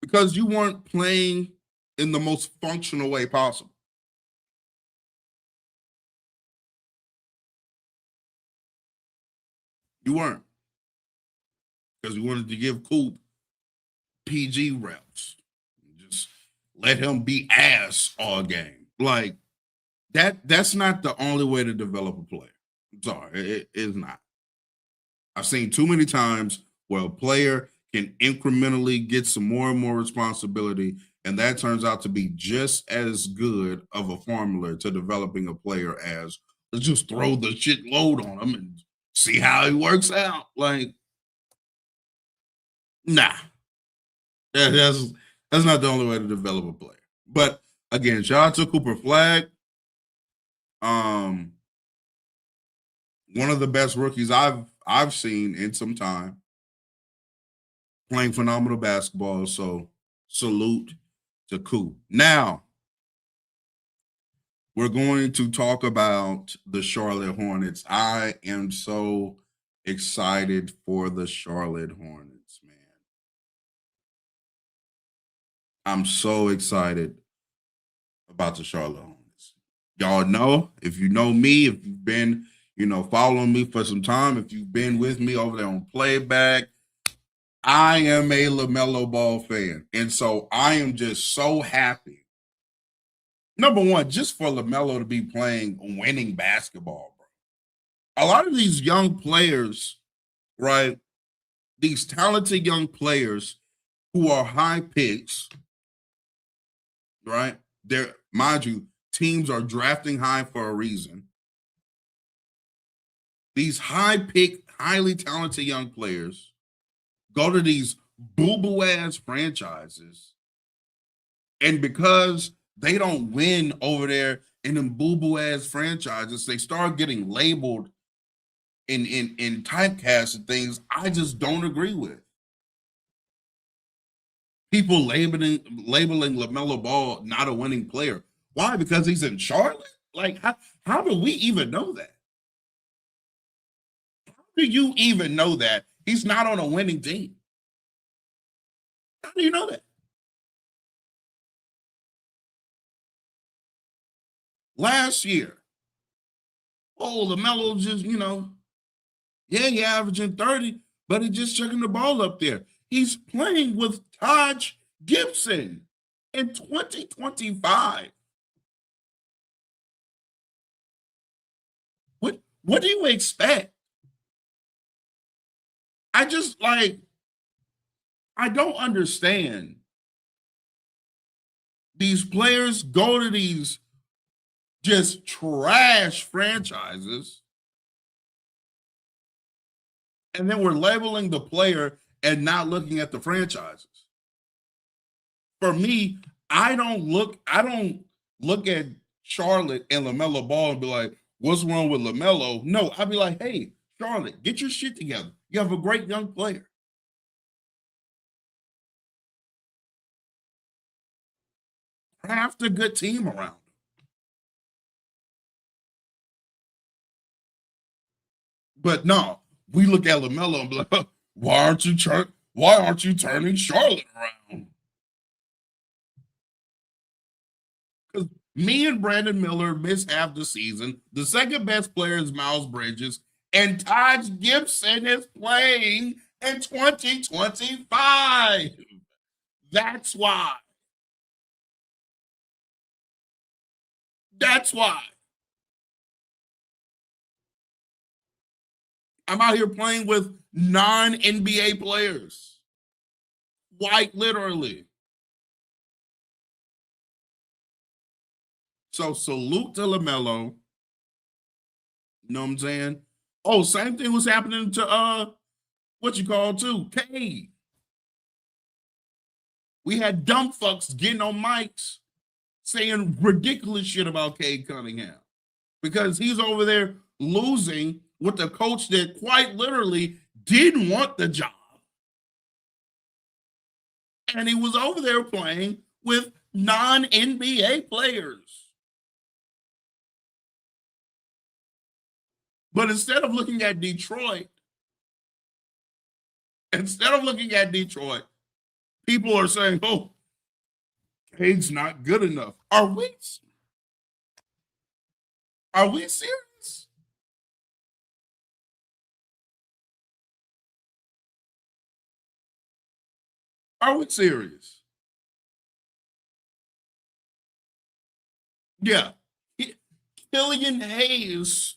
because you weren't playing in the most functional way possible. You weren't, because you wanted to give Coop PG reps. Just let him be ass all game. Like that's not the only way to develop a player. I'm sorry, it is not. I've seen too many times where a player can incrementally get some more and more responsibility, and that turns out to be just as good of a formula to developing a player as let's just throw the shit load on him and see how he works out. Like, nah, that's not the only way to develop a player. But again, shout out to Cooper Flagg. One of the best rookies I've seen in some time, playing phenomenal basketball. So salute to Coop. Now we're going to talk about the Charlotte Hornets. I am so excited for the Charlotte Hornets, man. I'm so excited about the Charlotte Hornets. Y'all know, if you know me, if you've been, following me for some time, if you've been with me over there on Playback, I am a LaMelo Ball fan. And so I am just so happy. Number one, just for LaMelo to be playing winning basketball, bro. A lot of these young players, right? These talented young players who are high picks, right? Mind you, teams are drafting high for a reason. These high-picked, highly talented young players go to these boo-boo ass franchises, and because they don't win over there in them boo-boo ass franchises, they start getting labeled in typecast and things I just don't agree with. People labeling LaMelo Ball not a winning player. Why? Because he's in Charlotte? Like, how do we even know that? How do you even know that he's not on a winning team? How do you know that? Last year, LaMelo just, yeah, he averaging 30, but he's just chucking the ball up there. He's playing with Taj Gibson in 2025. What do you expect? I just I don't understand. These players go to these just trash franchises, and then we're labeling the player and not looking at the franchises. For me, I don't look at Charlotte and LaMelo Ball and be like, what's wrong with LaMelo? No, I'd be like, hey, Charlotte, get your shit together. You have a great young player. Craft a good team around him. But no, we look at LaMelo and be like, why aren't you turning Charlotte around? Because me and Brandon Miller missed half the season. The second best player is Miles Bridges, and Taj Gibson is playing in 2025. That's why. That's why. I'm out here playing with non-NBA players. Quite literally. So salute to LaMelo. You know what I'm saying? Oh, same thing was happening to what you call too, Cade. We had dumb fucks getting on mics saying ridiculous shit about Cade Cunningham because he's over there losing with a coach that quite literally didn't want the job. And he was over there playing with non-NBA players. But instead of looking at Detroit, people are saying, oh, Cade's not good enough. Are we serious? Are we serious? Yeah. Killian Hayes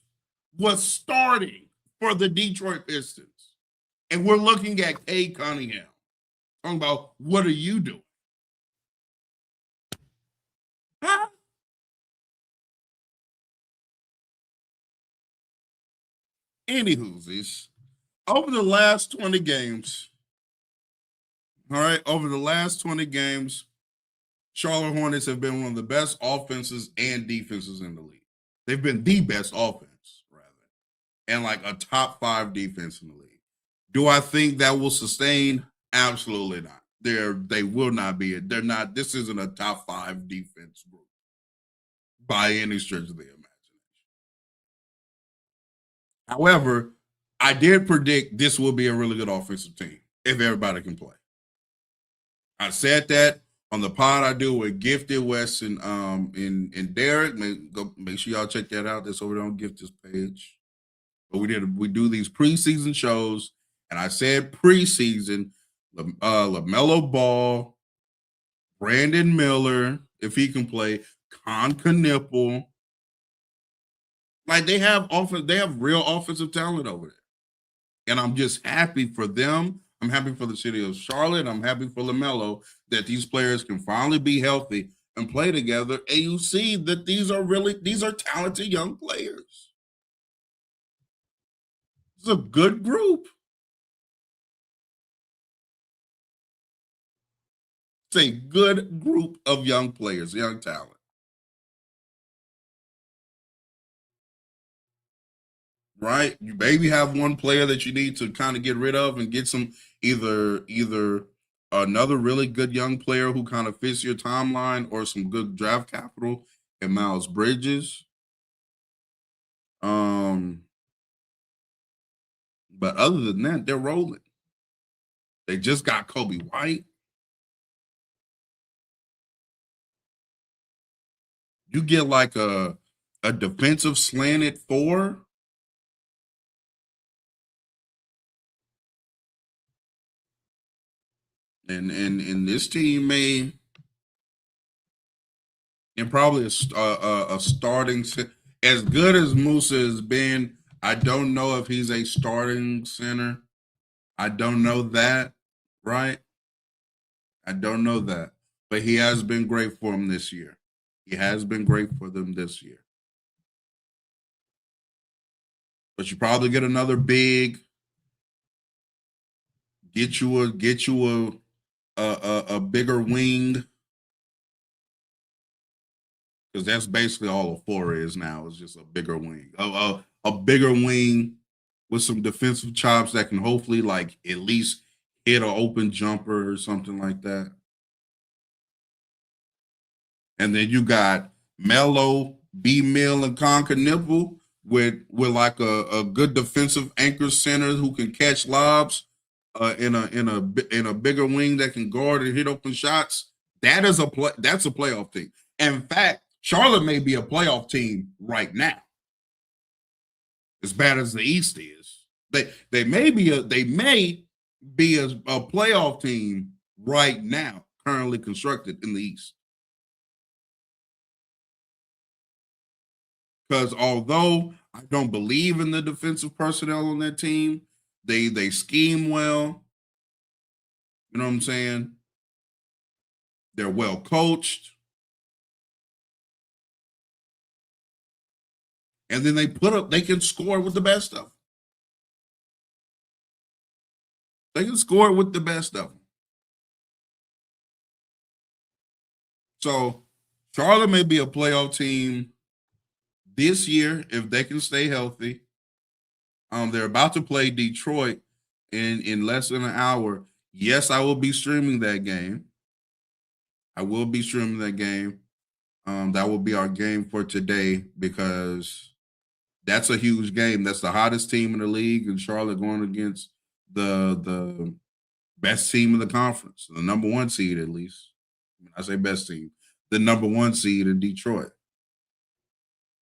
was starting for the Detroit Pistons. And we're looking at Cade Cunningham. Talking about, what are you doing? Huh? Anywho's, over the last 20 games, all right, Charlotte Hornets have been one of the best offenses and defenses in the league. They've been the best offense, rather, and like a top 5 defense in the league. Do I think that will sustain? Absolutely not. They will not be. They're not. This isn't a top 5 defense group by any stretch of the imagination. However, I did predict this will be a really good offensive team if everybody can play. I said that on the pod I do with Gifted West and Derek. Make sure y'all check that out. That's over there on Gifted's page. But we do these preseason shows, and I said preseason, LaMelo Ball, Brandon Miller, if he can play, Con Knipple. Like they have real offensive talent over there. And I'm just happy for them. I'm happy for the city of Charlotte. I'm happy for LaMelo that these players can finally be healthy and play together. And you see that these are talented young players. It's a good group. It's a good group of young players, young talent. Right? You maybe have one player that you need to kind of get rid of and get some either another really good young player who kind of fits your timeline or some good draft capital and Miles Bridges. Um, but other than that, they're rolling. They just got Kobe White. You get like a defensive slanted four. And this team may and probably a starting as good as Musa has been. I don't know if he's a starting center. I don't know that, right? I don't know that, but he has been great for him this year. He has been great for them this year. But you probably get another big, get you a bigger wing because that's basically all a four is now. Is just a bigger wing, a bigger wing with some defensive chops that can hopefully like at least hit an open jumper or something like that. And then you got Melo, B Mill, and Conker Nipple with like a good defensive anchor center who can catch lobs in a bigger wing that can guard and hit open shots. That's a playoff team. In fact, Charlotte may be a playoff team right now. As bad as the East is, they may be a playoff team right now, currently constructed in the East. Because although I don't believe in the defensive personnel on that team, they scheme well. You know what I'm saying? They're well coached. And then they can score with the best of them. They can score with the best of them. So Charlotte may be a playoff team this year if they can stay healthy. They're about to play Detroit in less than an hour. Yes, I will be streaming that game. I will be streaming that game. That will be our game for today because that's a huge game. That's the hottest team in the league, and Charlotte going against the best team in the conference, the number one seed at least. I say best team, the number one seed in Detroit.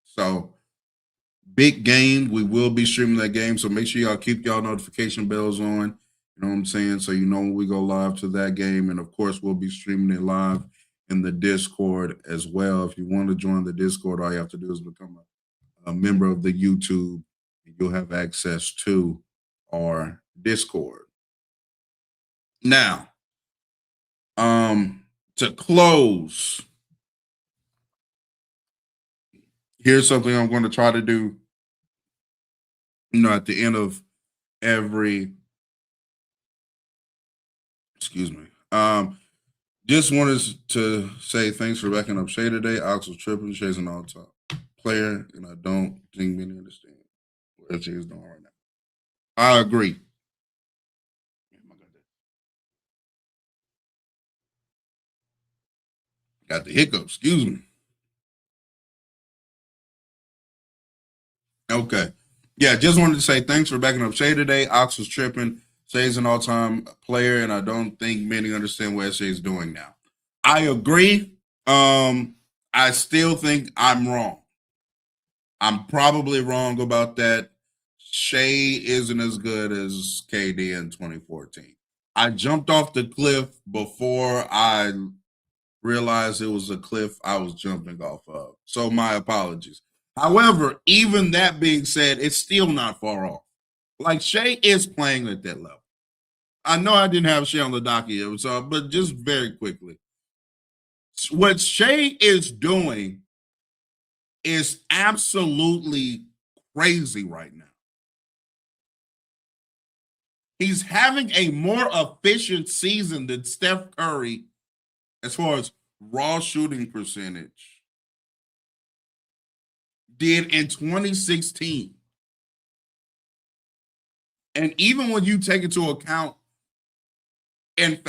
So big game. We will be streaming that game. So make sure y'all keep y'all notification bells on. You know what I'm saying? So you know when we go live to that game. And of course, we'll be streaming it live in the Discord as well. If you want to join the Discord, all you have to do is become a member of the YouTube. And you'll have access to our Discord. Now, to close, here's something I'm going to try to do. You know, at the end of every, excuse me. Just wanted to say thanks for backing up Shay today. Ox was tripping, Shay's an all-time player, and I don't think many understand what Shay is doing right now. I agree. Got the hiccup, excuse me. Okay. Yeah, just wanted to say thanks for backing up Shay today. Ox was tripping. Shay's an all-time player, and I don't think many understand what Shay's doing now. I agree. I still think I'm wrong. I'm probably wrong about that. Shea isn't as good as KD in 2014. I jumped off the cliff before I realized it was a cliff I was jumping off of. So my apologies. However, even that being said, it's still not far off. Like Shea is playing at that level. I know I didn't have Shea on the docket, so but just very quickly. What Shea is doing is absolutely crazy right now. He's having a more efficient season than Steph Curry as far as raw shooting percentage did in 2016. And even when you take into account, and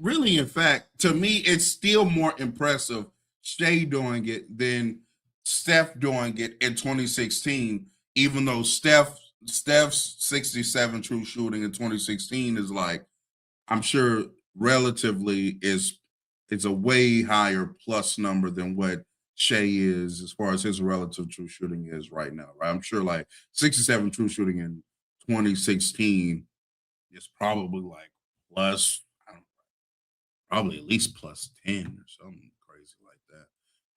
really, in fact, to me, it's still more impressive Shai doing it than Steph doing it in 2016, even though Steph's 67 true shooting in 2016 is like, I'm sure relatively is it's a way higher plus number than what Shai is as far as his relative true shooting is right now, right? I'm sure like 67 true shooting in 2016 is probably like plus, I don't know, probably at least plus 10 or something crazy like that.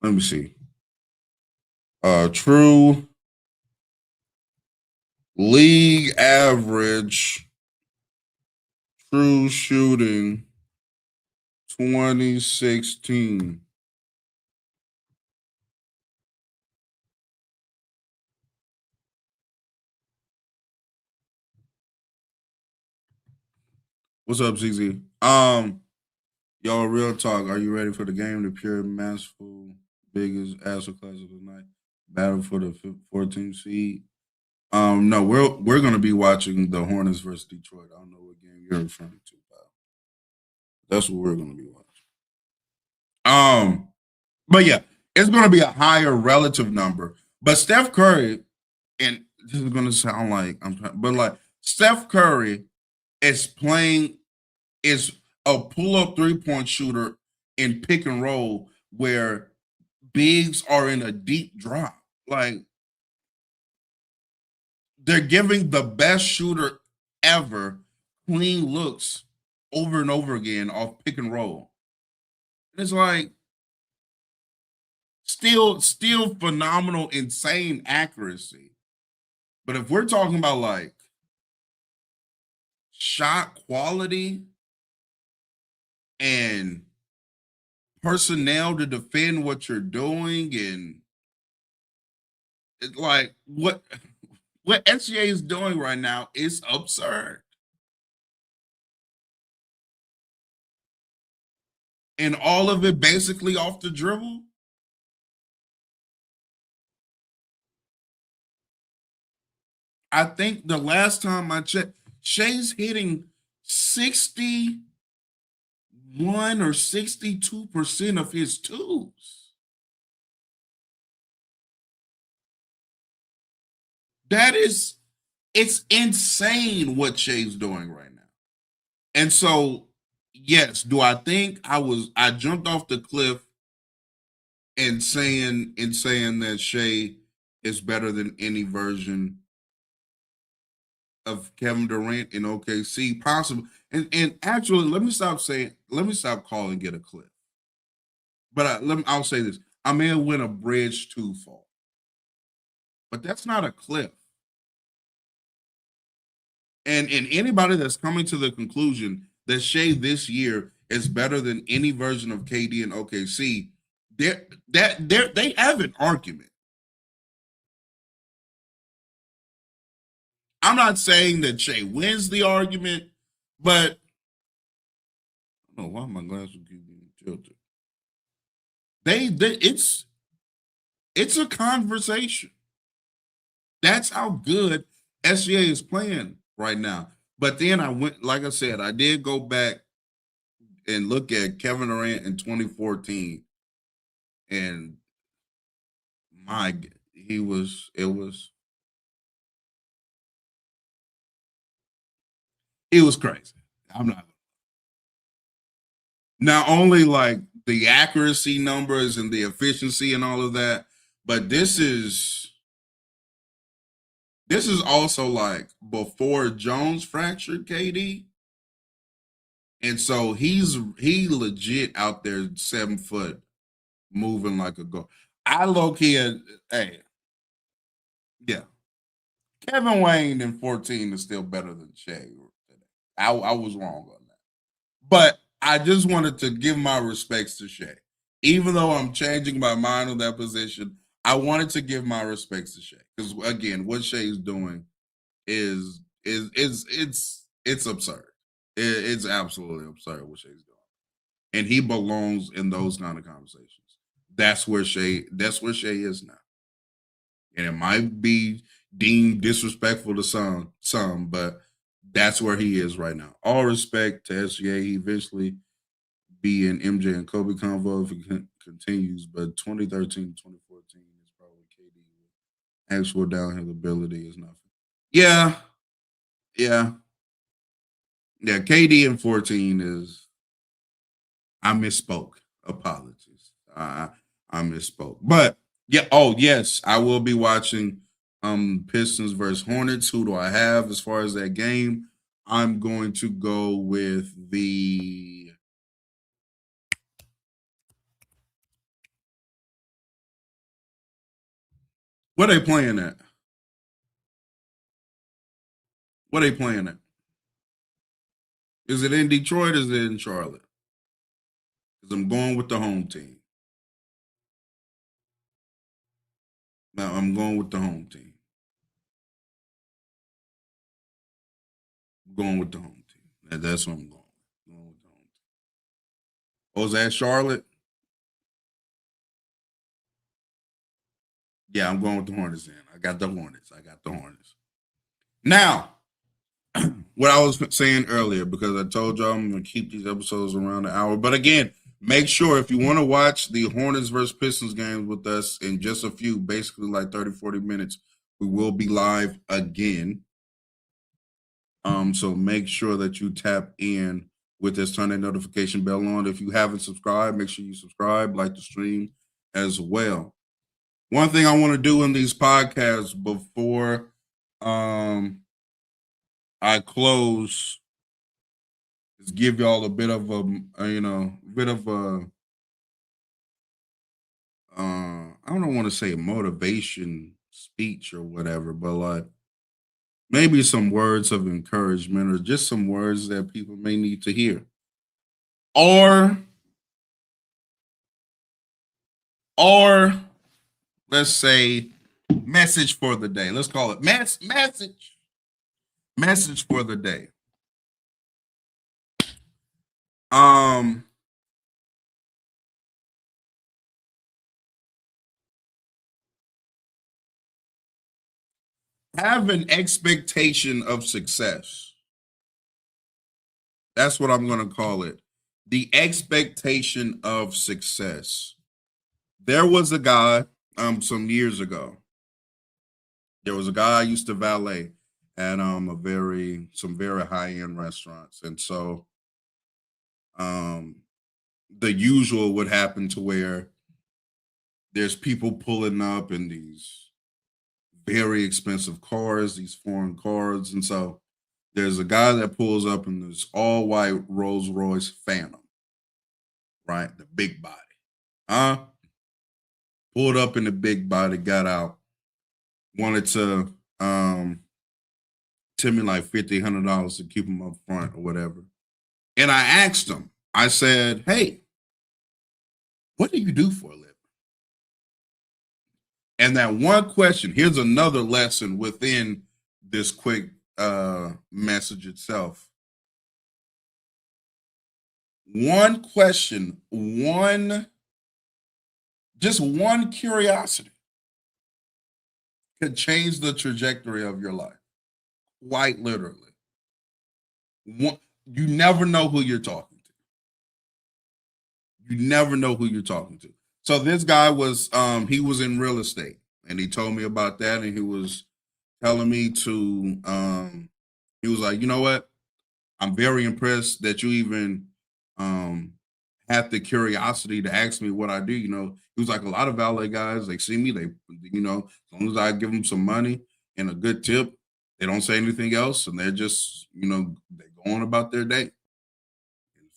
Let me see. True league average true shooting 2016. What's up, CZ? Y'all, real talk. Are you ready for the game? The pure, masterful, biggest asshole class of the night. Battle for the 14th seed. No, we're gonna be watching the Hornets versus Detroit. I don't know what game you're referring to, pal. That's what we're gonna be watching. But yeah, it's gonna be a higher relative number. But Steph Curry, and this is gonna sound like but like Steph Curry is playing is a pull-up three-point shooter in pick and roll where bigs are in a deep drop. Like they're giving the best shooter ever clean looks over and over again off pick and roll. It's like still phenomenal, insane accuracy. But if we're talking about like shot quality and personnel to defend what you're doing, and it's like what SGA is doing right now is absurd. And all of it basically off the dribble. I think the last time I checked, Shai's hitting 61 or 62% of his twos. That is, it's insane what Shai's doing right now. And so, yes, do I think I jumped off the cliff and saying that Shai is better than any version of Kevin Durant in OKC possible. And actually, let me stop calling it a cliff. But I'll say this: I may have went a bridge too far, but that's not a cliff. And anybody that's coming to the conclusion that Shai this year is better than any version of KD and OKC, they have an argument. I'm not saying that Shai wins the argument, but I don't know why my glasses keep being tilted. It's a conversation. That's how good SGA is playing right now. But then I went, like I said, I did go back and look at Kevin Durant in 2014, and my it was crazy. I'm not only like the accuracy numbers and the efficiency and all of that, but this is also like before Jones fractured KD. And so he legit out there 7 foot moving like a go. I low key hey, yeah. Kevin Wayne in 14 is still better than Shai. I was wrong on that. But I just wanted to give my respects to Shai. Even though I'm changing my mind on that position, I wanted to give my respects to Shai. Because again, what Shai is doing is it's absurd. It's absolutely absurd what Shai's doing, and he belongs in those kind of conversations. That's where Shai. That's where Shai is now, and it might be deemed disrespectful to some, but that's where he is right now. All respect to SGA. He eventually be an MJ and Kobe convo if it continues, but 2013 to 2014 is probably KD. Actual downhill ability is nothing. Yeah, yeah, yeah. KD in 14 is. I misspoke. Apologies. I misspoke. But yeah. Oh yes, I will be watching Pistons versus Hornets. Who do I have as far as that game? I'm going to go with the. What are they playing at? What are they playing at? Is it in Detroit or is it in Charlotte? Because I'm going with the home team. Now I'm going with the home team. I'm going with the home team. That's what I'm going with. Going with the home team. Oh, is that Charlotte? Yeah, I'm going with the Hornets then. I got the Hornets. I got the Hornets. Now, what I was saying earlier, because I told y'all I'm going to keep these episodes around an hour. But again, make sure if you want to watch the Hornets versus Pistons games with us in just a few, basically like 30, 40 minutes, we will be live again. So make sure that you tap in with this, turn that notification bell on. If you haven't subscribed, make sure you subscribe, like the stream as well. One thing I want to do in these podcasts before I close is give y'all a bit of I don't want to say motivation speech or whatever, but like maybe some words of encouragement or just some words that people may need to hear. Or let's say message for the day. Let's call it message for the day. Um have an expectation of success. That's what I'm going to call it. The expectation of success. There was a guy some years ago. There was a guy I used to valet at some very high end restaurants, and so the usual would happen to where there's people pulling up in these very expensive cars, these foreign cars, and so there's a guy that pulls up in this all white Rolls Royce Phantom, right? The big body. Pulled up in the big body, got out, wanted to tip me like $100 to keep him up front or whatever. And I asked him, I said, hey, what do you do for a living? And that one question, here's another lesson within this quick message itself. One question, just one curiosity could change the trajectory of your life. Quite literally. You never know who you're talking to. You never know who you're talking to. So this guy was he was in real estate, and he told me about that, and he was telling me to he was like, you know what? I'm very impressed that you even had the curiosity to ask me what I do. You know, he was like, a lot of valet guys, they see me, they, as long as I give them some money and a good tip, they don't say anything else, and they're just, they go on about their day.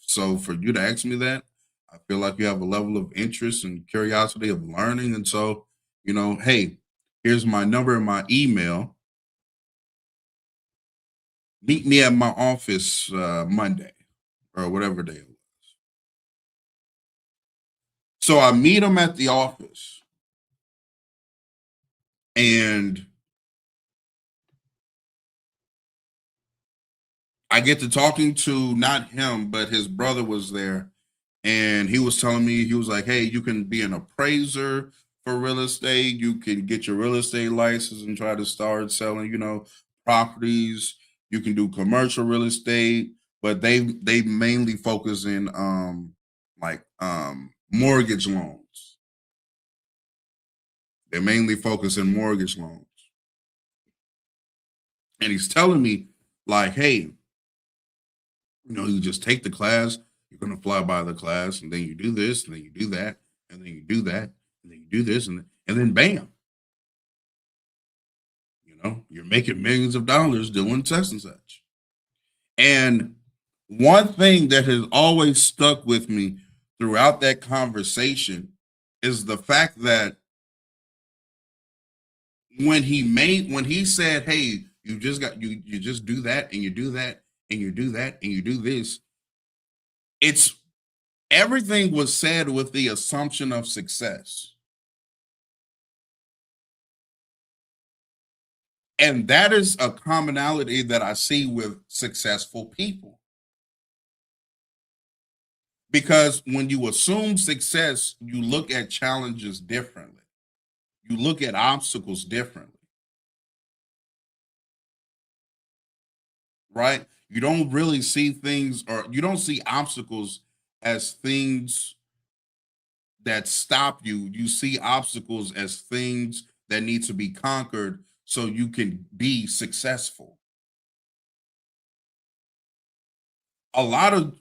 So for you to ask me that, I feel like you have a level of interest and curiosity of learning. And so, hey, here's my number and my email. Meet me at my office Monday or whatever day it was. So I meet him at the office, and I get to talking to not him, but his brother was there, and he was telling me, he was like, "Hey, you can be an appraiser for real estate. You can get your real estate license and try to start selling, properties. You can do commercial real estate, but they mainly focus in like mortgage loans. They mainly focus in mortgage loans." And he's telling me, like, "Hey, you just take the class, you're going to fly by the class, and then you do this, and then you do that, and then you do that, and then you do this, and then bam, you're making millions of dollars doing such and such." And one thing that has always stuck with me throughout that conversation is the fact that when he said, "Hey, you just do that, and you do that, and you do that, and you do this," it's everything was said with the assumption of success. And that is a commonality that I see with successful people. Because when you assume success, you look at challenges differently. You look at obstacles differently, right? You don't really see things, or you don't see obstacles as things that stop you. You see obstacles as things that need to be conquered so you can be successful. A lot of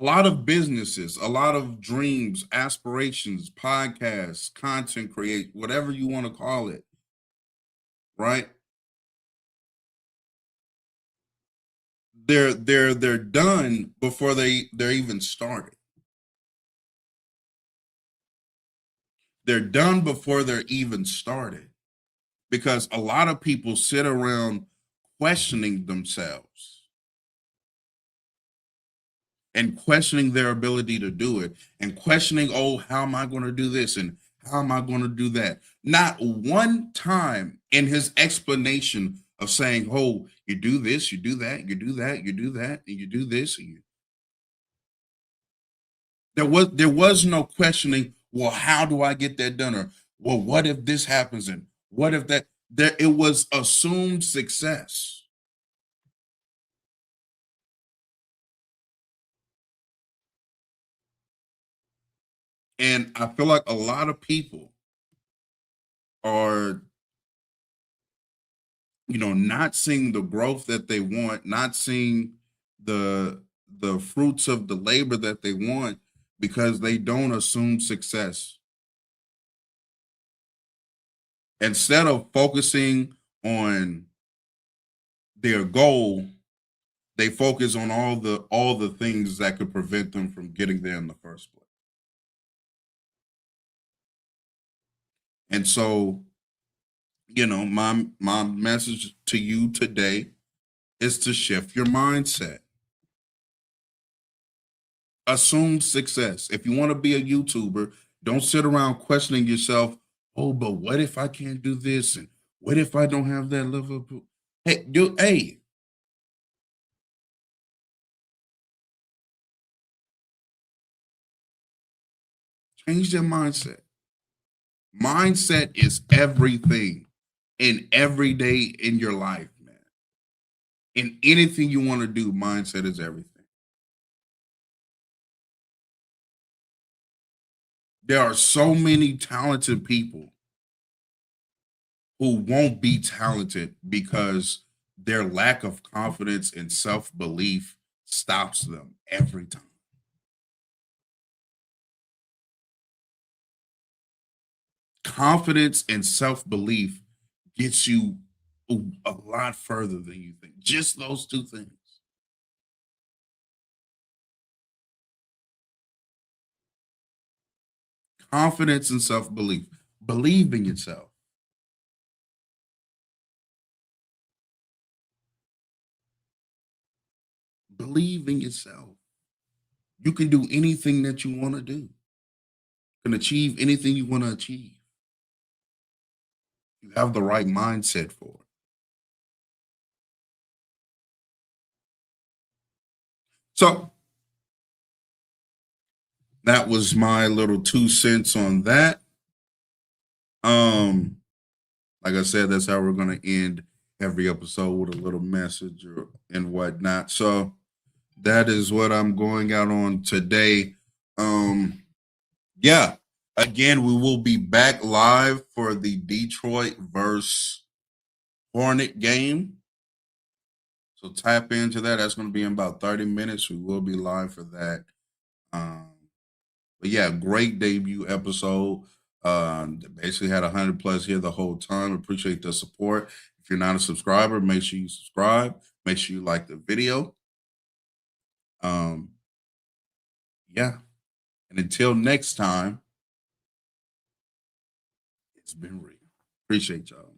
a lot of businesses, a lot of dreams, aspirations, podcasts, content create, whatever you want to call it, right? They're done before they're even started. They're done before they're even started, because a lot of people sit around questioning themselves and questioning their ability to do it, and questioning, "Oh, how am I going to do this, and how am I going to do that?" Not one time in his explanation of saying, "Oh, you do this, you do that, you do that, you do that, and you do this," and there was no questioning, "Well, how do I get that done?" Or, "Well, what if this happens, and what if that?" There, it was assumed success. And I feel like a lot of people are, not seeing the growth that they want, not seeing the the fruits of the labor that they want, because they don't assume success. Instead of focusing on their goal, they focus on all the things that could prevent them from getting there in the first place. And so, my message to you today is to shift your mindset. Assume success. If you want to be a YouTuber, don't sit around questioning yourself. "Oh, but what if I can't do this? And what if I don't have that level of..." Hey, change their mindset. Mindset is everything in every day in your life, man. In anything you want to do, mindset is everything. There are so many talented people who won't be talented because their lack of confidence and self belief stops them every time. Confidence and self belief gets you a lot further than you think. Just those two things. Confidence and self belief. Believe in yourself. Believe in yourself. You can do anything that you want to do. You can achieve anything you want to achieve. You have the right mindset for it. So that was my little 2 cents on that. Like I said, that's how we're gonna end every episode with a little message and whatnot. So that is what I'm going out on today. Yeah. Again, we will be back live for the Detroit versus Hornet game. So tap into that. That's going to be in about 30 minutes. We will be live for that. But yeah, great debut episode. Basically had 100 plus here the whole time. Appreciate the support. If you're not a subscriber, make sure you subscribe. Make sure you like the video. Yeah. And until next time, it's been real. Appreciate y'all.